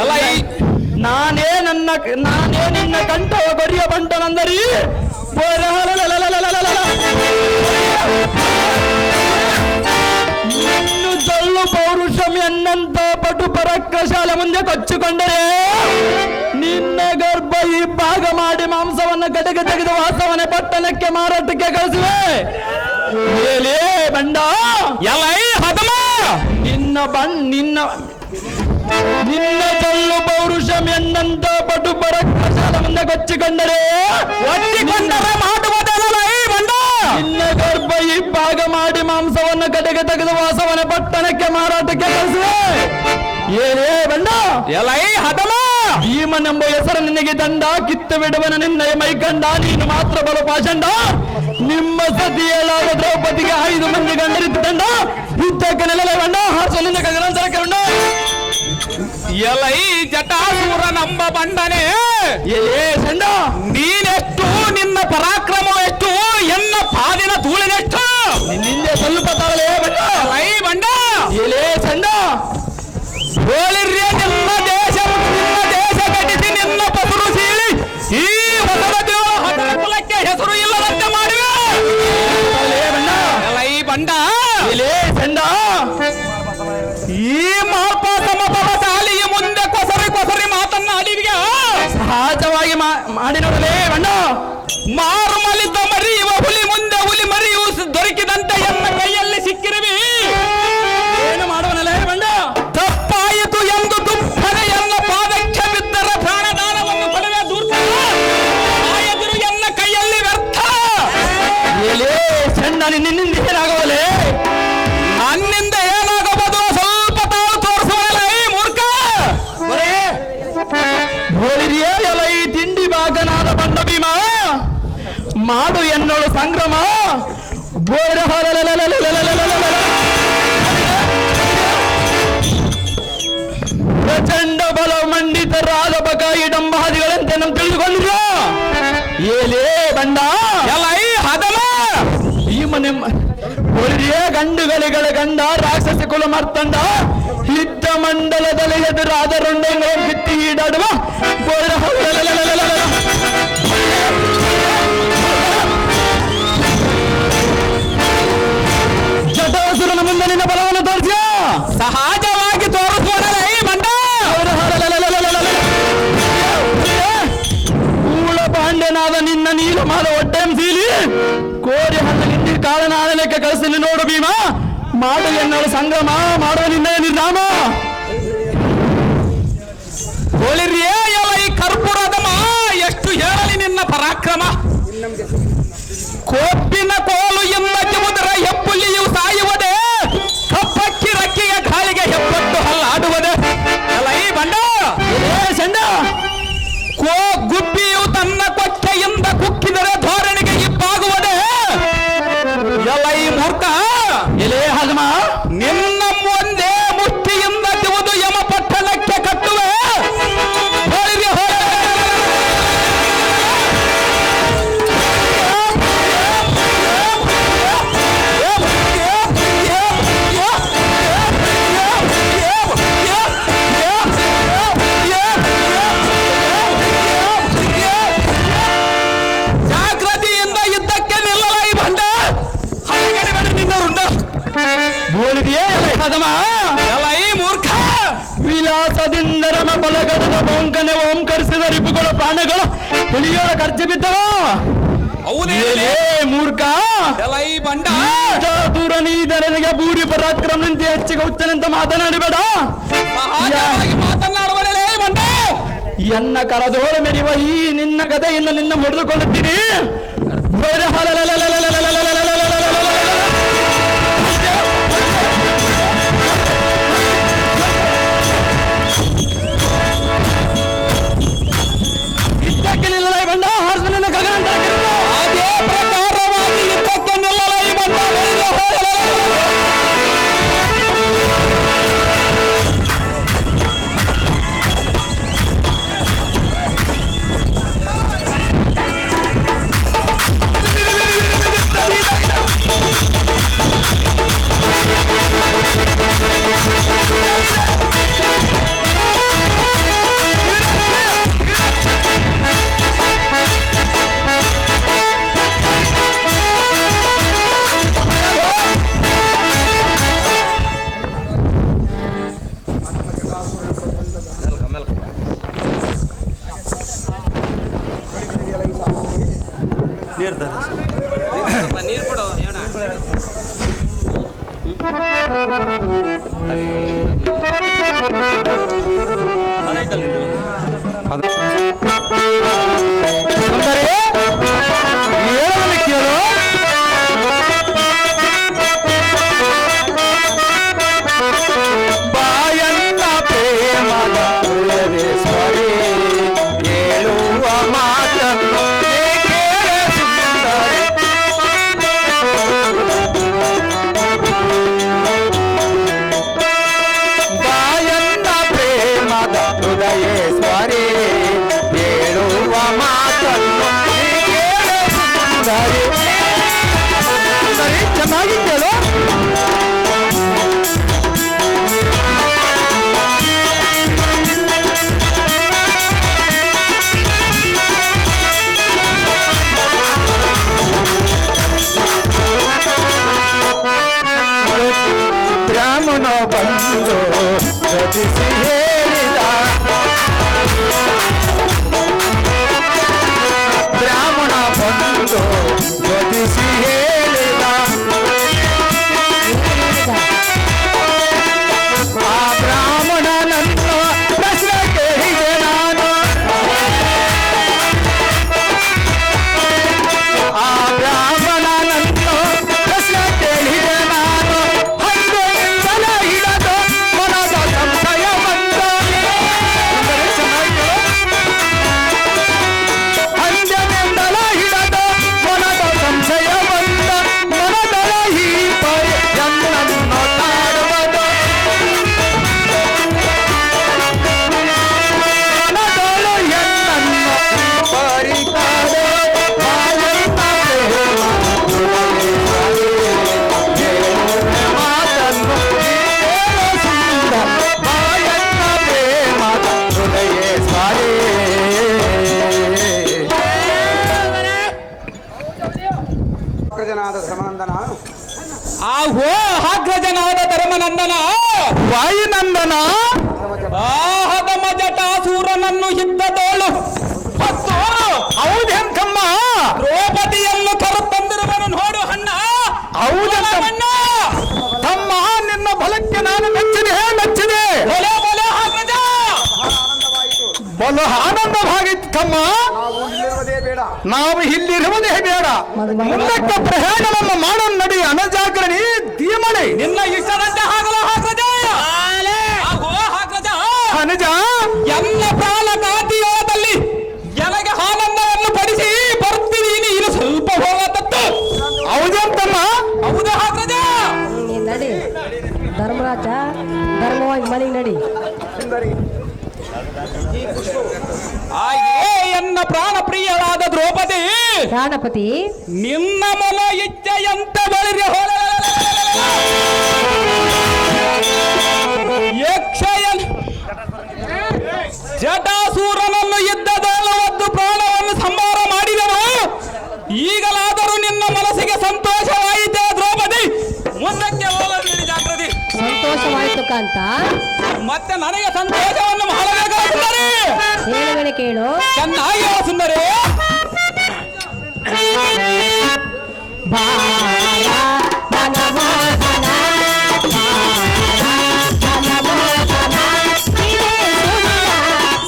ಎಲ್ಲ ಈ
ನಾನೇ ನಿನ್ನ ಕಂಠವ ಬರಿಯ ಬಂಟನಂದರಿ ಇನ್ನು ಟೊಳ್ಳು ಪೌರುಷಂ ಎನ್ನಂತ ಪಟು ಪರಾಕ್ರಮಶಾಲ ಮುಂದೆ ಕೊಚ್ಚಿಕೊಂಡರೆ ನಿನ್ನ ಗರ್ಭ ಈ ಭಾಗ ಮಾಡಿ ಮಾಂಸವನ್ನು ಕಡೆಗೆ ತೆಗೆದು ವಾಸವನೆ ಪಟ್ಟಣಕ್ಕೆ ಮಾರಾಟಕ್ಕೆ ಕಳಿಸುವೆ. ಏಲೇ ಬಂಡ
ಎಲ್ಲ ಈ ಹದಮ
ನಿನ್ನ ಟೊಳ್ಳು ಪೌರುಷಂ ಎನ್ನಂತ ಪಟು ಪರಾಕ್ರಮಶಾಲ ಮುಂದೆ ಕೊಚ್ಚಿಕೊಂಡರೆ
ಒತ್ತಿಕೊಂಡರೆ ಮಾಡುವುದಲ್ಲ ಈ ಬಂಡ.
ನಿನ್ನ ಗರ್ಭ ಈ ಭಾಗ ಮಾಡಿ ಮಾಂಸವನ್ನು ಕಡೆಗೆ ತೆಗೆದು ವಾಸವನೆ ಪಟ್ಟಣಕ್ಕೆ ಮಾರಾಟಕ್ಕೆ ಕಳಿಸುವೆ. ಏನೇ ಬಂಡ
ಎಲ್ಲ ಈ ಹದಮ
ಭೀಮನೆಂಬ ಹೆಸರು ನಿನಗೆ ದಂಡ ಕಿತ್ತು ಬಿಡುವನ ನಿನ್ನ ಮೈಕಂಡ ನೀನು ಮಾತ್ರ ಬಲು ಪಾಷಂಡ. ನಿಮ್ಮ ಸತಿಯಲಾದ ದ್ರೌಪದಿಗೆ 5 ಮಂದಿ ಗಂಡರಿದ್ದು ದಂಡ ಯುದ್ಧಕ್ಕೆ ನೆಲಲೆ ಬಂಡ ಹಾಸಲಿಂದ ಗಗನಾಂತರ ಕಂಡ.
ಎಲ್ಲ ಈ ಜಟಾಸೂರ ನಂಬ ಬಂಡನೆ
ಏ ಸಂಡ
ನೀನೆಷ್ಟು ನಿನ್ನ ಪರಾಕ್ರಮ ಎಷ್ಟು ಎನ್ನ ಪಾದಿನ ಧೂಳಿನೆಷ್ಟು
ನಿನ್ನಿಂದೆ ಸ್ವಲ್ಪ ತಾಳಲೇ ಬಂಡ
ಎಲ್ಲ ಈ ಬಂಡ
ಏಲೇ ಸಂಡ
ಹೋಳಿರ್ಯ ನಿನ್ನ ದೇಶ ಕಟ್ಟಿಸಿ ನಿನ್ನ ಪಸರು ಸೀಳಿ ಈ ಹೊಸದ ಕುಲಕ್ಕೆ ಹೆಸರು ಇಲ್ಲದಂತೆ ಮಾಡಿವೆ. ಎಲ್ಲ ಈ ಬಂಡ
ಏಲೇ ಸಂಡ
ಈ ಮಾಪ ಸಮಬಲ ಶಾಲೆಯ ಮುಂದೆ ಕೊಸರಿ ಮಾತನ್ನ ಅಡಿವಿಗೆ
ಸಹಜವಾಗಿ ಮಾಡಿ ನೋಡಲೇ ಬಂಡ
ಮಾರು ಮಲಿತ ಮರಿಯುವ ಹುಲಿ ಮುಂದೆ ಹುಲಿ ಮರಿಯು ದೊರಕಿದಂತೆ ಎನ್ನ ಕೈಯಲ್ಲಿ ಸಿಕ್ಕಿರುವಿ.
ಏನು ಮಾಡುವನಲ್ಲೇ ಬಂಡ
ತಪ್ಪಾಯಿತು ಎಂದು ದುಃಖದ ಎನ್ನ ಪಾದಕ್ಕೆ ಬಿದ್ದರೆ ಪ್ರಾಣದಾನವನ್ನು ಕೊಡುವೆ ದೂರ್ತ ಆಯದಿರು ಎನ್ನ ಕೈಯಲ್ಲಿ ವ್ಯರ್ಥ.
ಏಲೇ ಸಂಡ ನಿನ್ನಿಂದ ಏನಾಗವಲೇ
ನನ್ನಿಂದ ಏನಾಗಬಹುದು ಸ್ವಲ್ಪ ತಾಳು ತೋರಿಸುವಲ್ಲ ಈ ಮೂರ್ಖ.
ಹೋಳಿರಿಯೇ ಎಲ್ಲ ಈ ತಿಂಡಿ ಭಾಗನಾದ ಬಂಡ ಭೀಮ ಮಾಡು ಎನ್ನೋಳು ಸಂಗ್ರಮ ಪ್ರಚಂಡ ಬಲ ಮಂಡಿತರಾದ ಬಕಾಯಿ ಡಂಬಾದಿಗಳಂತೆ ನಮ್ ತಿಳಿದುಕೊಂಡಿರ. ಏಲೇ ಬಂಡ
ಎಲ್ಲ ಈ ಹದಮ
ಭೀಮನೆಂಬ ಹೋಳಿರಿಯೇ ಗಂಡುಗಳಿಗಳ ಗಂಡ ರಾಕ್ಷಸ ಕುಲ ಮರ್ತಂಡ ಯುದ್ಧ ಮಂಡಲದಲ್ಲಿ ಎದುರಾದ ರೊಂಡೆಗಳ ಬಿತ್ತಿ ಈಡಾಡುವ ಜಟಾಸುರನ ಮುಂದೆ ನಿನ್ನ ಬಲವನ್ನು ತೋರಿಸಿಯ
ಸಹಜವಾಗಿ ತೋರಿಸುವಲ್ಲ ಈ ಬಂಡ.
ಕೂಳ ಪಾಂಡ್ಯನಾದ ನಿನ್ನ ನೀಲಮಾದ ಹೊಟ್ಟೆಂ ಸೀಲಿ ಕೋರಿ ಹಣ್ಣಲಿಂದಿ ಕಾಳನಾದ ಲೆಕ್ಕ ಕಳಿಸಲಿ ನೋಡು ಭೀಮ ಮಾಡು ಎನ್ನೋಳು ಸಂಗ್ರಮ ಮಾಡುವ ನಿನ್ನ ನಿರ್ನಾಮ.
ಹೋಳಿರಿಯೇ ಎಲ್ಲ ಈ ಕರ್ಪೂರದಮ ಎಷ್ಟು ಹೇಳಲಿ ನಿನ್ನ ಪರಾಕ್ರಮ. ಕೋಪಿನ ಕೋಲು ಎಂಬಕ್ಕೆ ಮುದರ ಹೆಪ್ಪುಲಿಯು ಸಾಯುವುದೇ ಕಪ್ಪಕ್ಕಿ ರಕ್ಕಿಯ ಗಾಳಿಗೆ ಹೆಪ್ಪಟ್ಟು ಹಲ್ಲಾಡುವುದೇ. ಎಲ್ಲ ಈ ಬಂಡ
ಚಂಡ
ಗುಬ್ಬಿಯು ತನ್ನ ಕೊಚ್ಚೆಯಿಂದ ಕುಕ್ಕಿದರೆ ಧೋರಣೆಗೆ ಇಬ್ಬಾಗುವುದೇ. ಎಲ್ಲ ಈ ಮೂರ್ಖ
ಎಲೆ ಹಗಮ
ನಿನ್ನ ಒಂದೇ ಮುಷ್ಟಿಯಿಂದ ತಿವುದು ಯಮ ಪಟ್ಟಣಕ್ಕೆ ಕಟ್ಟುವೆ. ಹೋಳಿಗೆ ಜಾಗೃತಿಯಿಂದ ಯುದ್ಧಕ್ಕೆ ನಿಲ್ಲಲ ಈ ಬಂಡ.
ಬೋಳಿದೆಯೇ ಹಗಮ
ಎಲ್ಲ ಈ ಮೂರ್ಖ
ವಿಲಾಸದಿಂದ ರಮ ಬಲಗಡದ ಬೋಂಕನೆ ಓಂಕರಿಸಿದ ರಿಪುಗಳ ಪ್ರಾಣಗಳು ಹುಲಿಯೋಳ ಖರ್ಚು ಬಿದ್ದವ.
ಹೌದೇ
ಏಲೇ ಮೂರ್ಖ
ಎಲ್ಲ ಈ ಬಂಡ
ದೂರ ನೀದರನಿಗೆ ಬೂರಿ ಪರಾಕ್ರಮನಂತೆ ಹೆಚ್ಚಿಗೆ ಹುಚ್ಚನಂತ ಮಾತನಾಡಬೇಡ.
ಸಹಜವಾಗಿ ಮಾತನಾಡುವಲೇ ಬಂಡ.
ಎನ್ನ ಕರದೋಳು ಮೆರೆಯುವ ಈ ನಿನ್ನ ಗದೆಯಿಂದ ನಿನ್ನ ಮುಡಿದುಕೊಳ್ಳುತ್ತೀನಿ. ಇದ್ದಕ್ಕೆ ನಿಲ್ಲಲೈ ಬಂದ ಹಾರ್ಸ ನಿನ್ನ ಗಗನ ಅದೇ ಪ್ರಕಾರವಾಗಿ ಇದ್ದಕ್ಕೆ ನಿಲ್ಲಲೈ ಬಂದ ಬ್ರಾಹ್ಮಣ ಬಂದು ರಚಿಸಿ ಹೇಳಿದ ಬ್ರಾಹ್ಮಣ ಬಂದು ರಚಿಸಿ ಹೇಳಿದ ಆ ಬ್ರಾಹ್ಮಣನನ್ನು ಪ್ರಶ್ನೆ ಕೇಳಿದೆ ನಾನು ಆ ಬ್ರಾಹ್ಮಣನನ್ನು ಪ್ರಶ್ನೆ ಕೇಳಿದೆ ನಾನು ಹಂಗೆಯಿಂದಲೇ ಹಿಡದು ಮನದ ಸಂಶಯ ಬಂದ ಹಂಜನಿಂದಲೇ ಹಿಡದು ಮನದ ಸಂಶಯ ಬಂದ ಮನದಳ ಈ ಎನ್ನನ್ನು ತಾಡುವುದು ಮನದಳು ಎನ್ನನ್ನು ಪರಿಕಾಡು ಮಾತನ್ನು ಬಾಯನ್ನ ಪ್ರೇಮದ ಹೃದಯ ಸ್ವಾರಿ
ಅಗ್ರಜನಾದ ಶ್ರಮನಂದನ
ಆಹೋ ಅಗ್ರಜನಾದ ಧರ್ಮನಂದನ ವಾಯುನಂದನ ಆಹದಮ ಜಟಾಸೂರನನ್ನು ಹಿದ್ದದೋಳು ಮತ್ತು ಹೌದೆಂಕಮ್ಮ ದ್ರೌಪದಿಯನ್ನು ಕರೆತಂದಿರುವನು ನೋಡು ಅಣ್ಣ ಹೌದಣ್ಣ ತಮ್ಮ ನಿನ್ನ ಬಲಕ್ಕೆ ನಾನು ಮೆಚ್ಚಿದೆ ಬಲು ಆನಂದವಾಗಿತ್ತು ತಮ್ಮ
ನಾವು ಇಲ್ಲಿರುವುದೇ ಬೇಡ.
ನಾವು ಇಲ್ಲಿರುವುದೇ ಬೇಡ ಮುಂದಕ್ಕೆ ಪ್ರಯಾಣವನ್ನು ಮಾಡೋ ನಡಿ ಅನಜಾಗ್ರಣಿ ಧೀಮಣಿ ನಿನ್ನ ಇಷ್ಟದಂತೆ ಆಗಲು ಅನುಜ ಎಲ್ಲ ಪ್ರಾಣಘಾತಿಯೋದಲ್ಲಿ ಎನಗೆ ಆನಂದವನ್ನು ಪಡಿಸಿ ಬರ್ತಿದ್ದೀನಿ ಇನ್ನು ಸ್ವಲ್ಪ ಹೋಗತ್ತತ್ತು ಹೌದಂತಮ್ಮ ಹೌದಾ ಹಾಗ್ರಜ
ನಡಿ ಧರ್ಮರಾಜ ಧರ್ಮವಾಗಿ ಮನೆಗೆ ನಡಿ
ಸುಂದರಿ
ಹಾಗೆ ಎನ್ನ ಪ್ರಾಣ ಪ್ರಿಯಳಾದ ದ್ರೌಪದಿ
ಪ್ರಾಣಪತಿ
ನಿನ್ನ ಮನ ಇಚ್ಛೆಯಂತೆ ಬಳಿರಿ ಯಕ್ಷಯನ್ ಜಟಾಸೂರನನ್ನು ಯುದ್ಧದೊಳವದ್ದು ಪ್ರಾಣವನ್ನು ಸಂಹಾರ ಮಾಡಿದನು ಈಗಲಾದರೂ ನಿನ್ನ ಮನಸ್ಸಿಗೆ ಸಂತೋಷವಾಯಿತೆ ದ್ರೌಪದಿ ಮುಂದಕ್ಕೆ ಹೋಗಲಿ ಜಾಗೃತಿ
ಸಂತೋಷವಾಯಿತು ಕಾಂತ
ಮತ್ತೆ ನನಗೆ ಸಂತೋಷವನ್ನು ಮಾಡಬೇಕಾಗುತ್ತದೆ
ಹೇಳುವೆನೆ ಕೇಳು
ಚೆನ್ನಾಗಿ ಸುಂದರಿ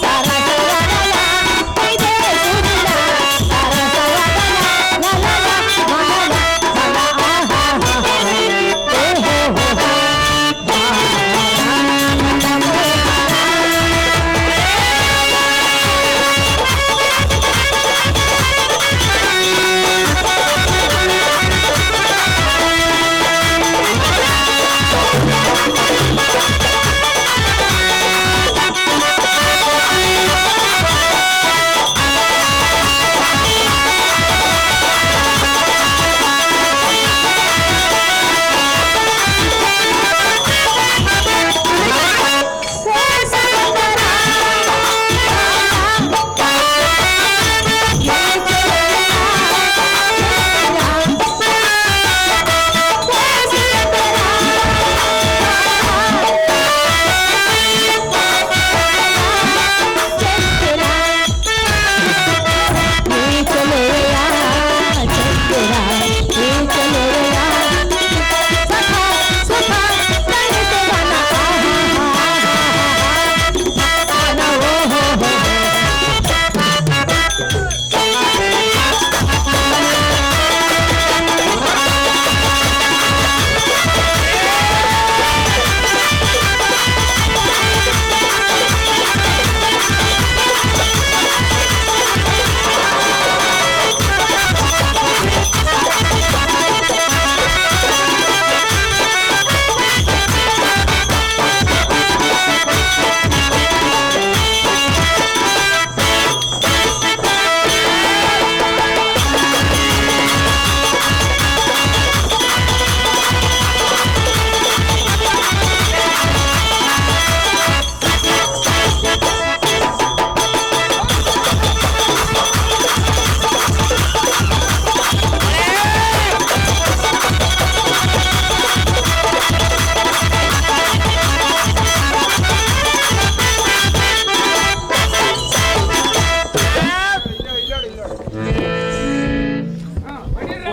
ಸರಸರ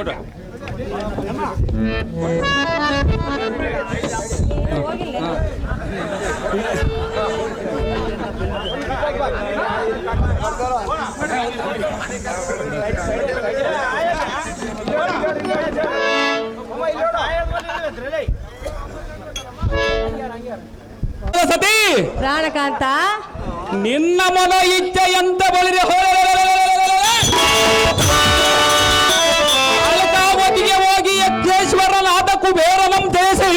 ನೋಡ್ರಿ.
ಸತಿ
ಪ್ರಾಣಕಾಂತ
ನಿನ್ನ ಮನ ಇಚ್ಛೆ ಎಂತ ಬಳಿದೆ ಅಳಕಾವತಿಗೆ ಹೋಗಿ ಯಜ್ಞೇಶ್ವರನಾದ ಕುಬೇರನಂ ಜಯಿಸಿ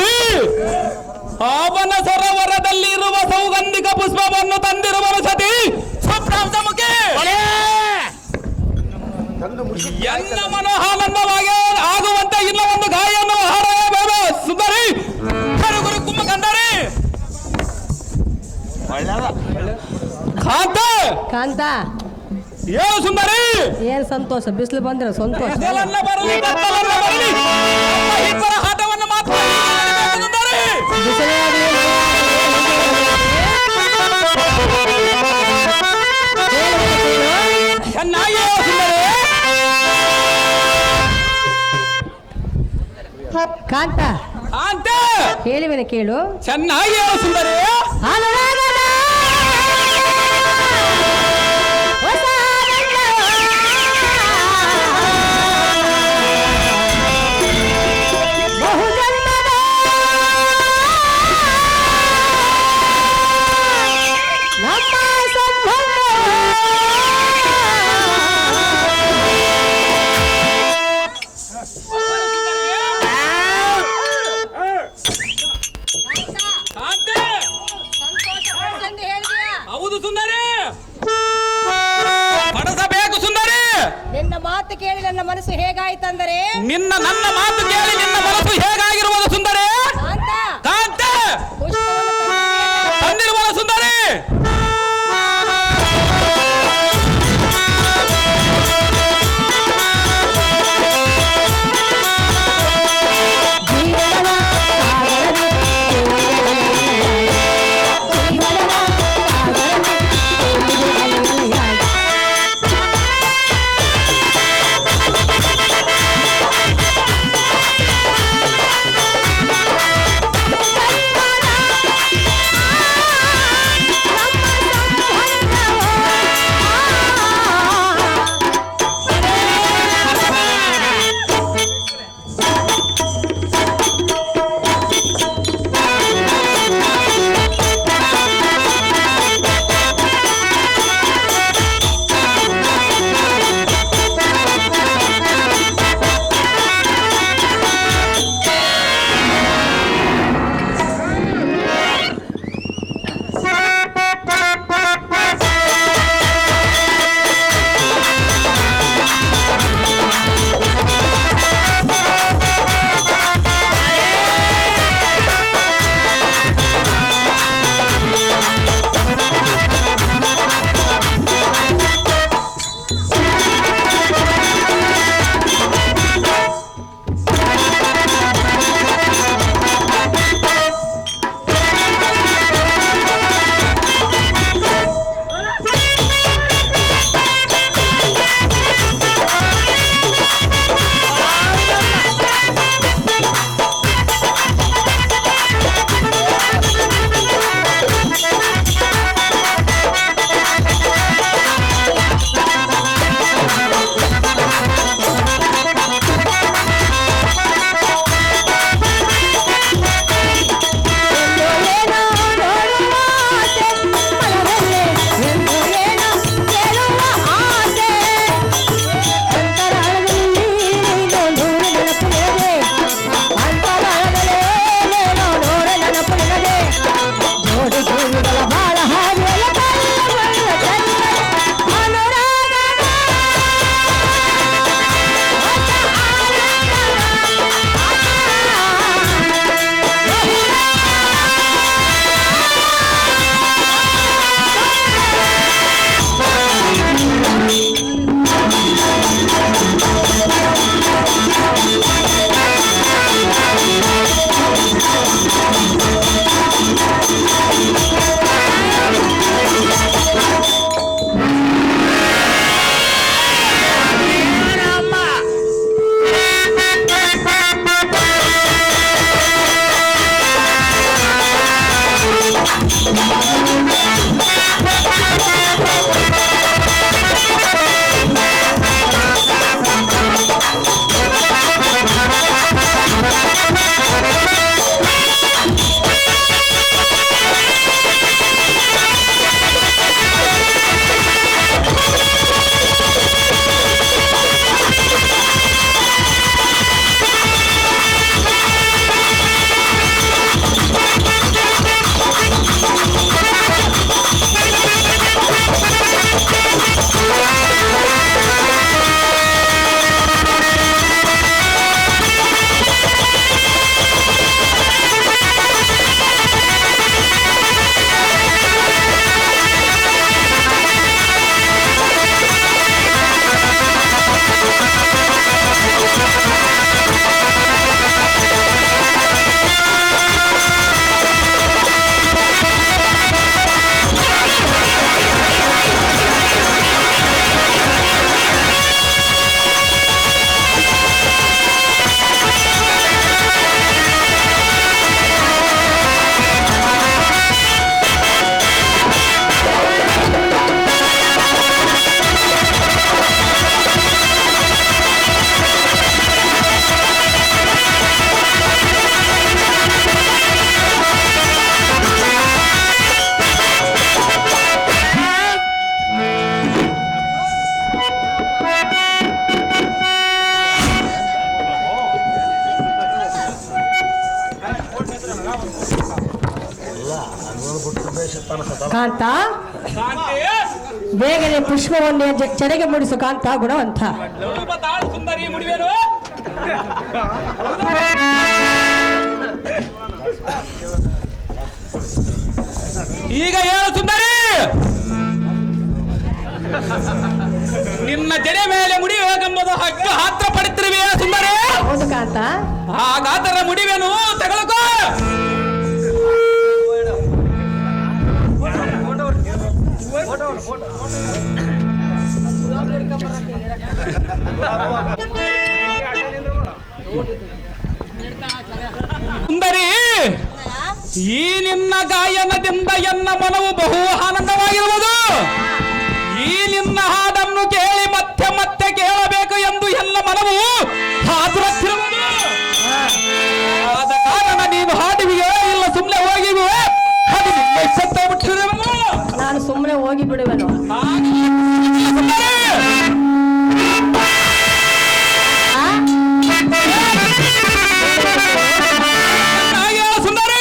ಅವನ ಸರೋವರದಲ್ಲಿ ಇರುವ ಸೌಗಂಧಿಕ ಪುಷ್ಪವನ್ನು ತಂದಿರುವ ಸತಿ ಸುಪ್ರಾಂಸಮುಖಿ ಎನ್ನ ಮನೋಹಾನಂದವಾಗಿ ಆಗುವಂತ ಇಲ್ಲ ಒಂದು ಗಾಯನ್ನು ಹಾರ ಸುಂದರಿ ಗುರು ಕುಮ್ಮ ಕಂದರಿ ಕಾಂತ
ಕಾಂತ
ಏನು ಸುಂದರಿ
ಏನ್ ಸಂತೋಷ ಬಿಸಿಲು ಬಂದ್ರೆ ಸಂತೋಷ
ಕತ್ತಲನ್ನ ಬರಲಿ ಕತ್ತಲನ್ನ ಬರಲಿ ನಮ್ಮ ಇಬ್ಬರ ಆಟವನ್ನು ಮಾತ್ರ ಸುಂದರಿ ಚೆನ್ನಾಗಿ ಸುಂದರಿ
ಕಾಂತ
ಕಾಂತ
ಹೇಳಿವೆನೆ ಕೇಳು
ಚೆನ್ನಾಗಿ ಸುಂದರಿ
ಅನುರಾಗದ ಹೊಸ ಬಹುಜನ್ಮದ ನಮ್ಮ ಸಂಬಂಧ
ಹೌದು ಸುಂದರಿ ಪಡಿಸಬೇಕು ಸುಂದರಿ
ನಿನ್ನ ಮಾತು ಕೇಳಿ ನನ್ನ ಮನಸ್ಸು ಹೇಗಾಯ್ತಂದರೆ
ನನ್ನ ಮಾತು ಕೇಳಿ ನಿನ್ನ ಮನಸ್ಸು ಹೇಗಾಗಿರುವುದು ಸುಂದರಿ
ಕಾಂತ
ಕಾಂತ
ಪುಷ್ಪವನ್ನು
ತಂದಿರುವುದು ಸುಂದರಿ
ಕಾಂತ ಬೇಗನೆ ಪುಷ್ಪವನ್ನೇ ಚೆರೆಗೆ ಮೂಡಿಸು ಕಾಂತ ಗುಣವಂತ.
ಸುಂದರಿ ಮುಡಿವೇನು ಈಗ ಹೇಳು ಸುಂದರಿ, ನಿನ್ನ ಜಡೆ ಮೇಲೆ ಮುಡಿಬೇಕೆಂಬುದು ಹಕ್ಕು ಹತ್ರ ಪಡುತ್ತಿರುವೆಯಾ ಸುಂದರಿ?
ಹೌದು ಕಾಂತ.
ಆ ಗಾತರ ಮುಡಿವೇನು ತಗೊಳ್ಕೋ. ಸುಂದರಿ, ಈ ನಿನ್ನ ಗಾಯನದಿಂದ ಎನ್ನ ಮನವು ಬಹು ಆನಂದವಾಗಿರುವುದು. ಈ ನಿನ್ನ ಹಾಡನ್ನು ಕೇಳಿ ಮತ್ತೆ ಮತ್ತೆ ಕೇಳಬೇಕು ಎಂದು ಎಲ್ಲ ಮನವು ಹಾದುತ್ತಿರುವುದು. ಆದ ಕಾರಣ ನೀನು ಹಾಡುವಿಯೋ ಇಲ್ಲ ಸುಮ್ಮನೆ ಹೋಗಿವೆ? ಅದು ನಿನ್ನ ಇಷ್ಟಕ್ಕೆ ಬಿಟ್ಟಿರುವೆನು.
ನಾನು ಸುಮ್ಮನೆ ಹೋಗಿ ಬಿಡುವೆನು.
ಸುಂದರಿ,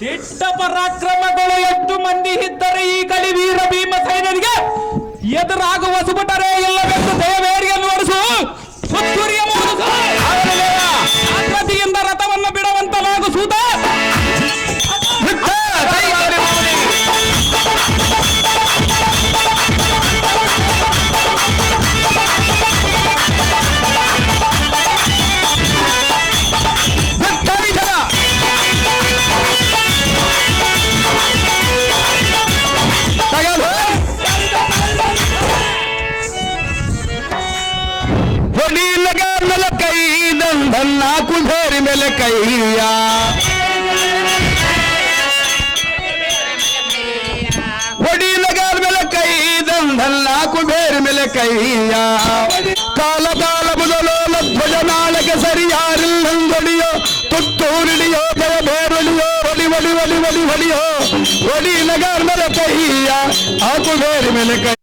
ದಿಟ್ಟ ಪರಾಕ್ರಮಗಳು ಎಷ್ಟು ಮಂದಿ ಇದ್ದರೆ ಈ ಕಲಿ ವೀರ ಭೀಮ ಸೈನಿಕರಿಗೆ ಎದುರಾಗುವ ಸುಬಟರೇ ಇಲ್ಲವೆಂದು ದೇವೇರಿಯನ್ನು ನಡೆಸು ಪುತ್ತೂರಿಯ ಆಕೃತಿಯಿಂದ ರಥವನ್ನು ಬಿಡುವಂತನಾಗು ಸೂತ.
धन्ना कुल्हेर मिल कैया बड़ी लगाल मिल कई धन्ना कुल्हेर मिल कैया काल काल बुदलो ध्वज नाल के सरियारिल ಹೊಡಿಯೋ ಹೊಡಿ ನಗಾರ್ ಮೇಲೆ ಕೈಯ ಹಾಕು ಬೇರೆ ಮೇಲೆ ಕೈ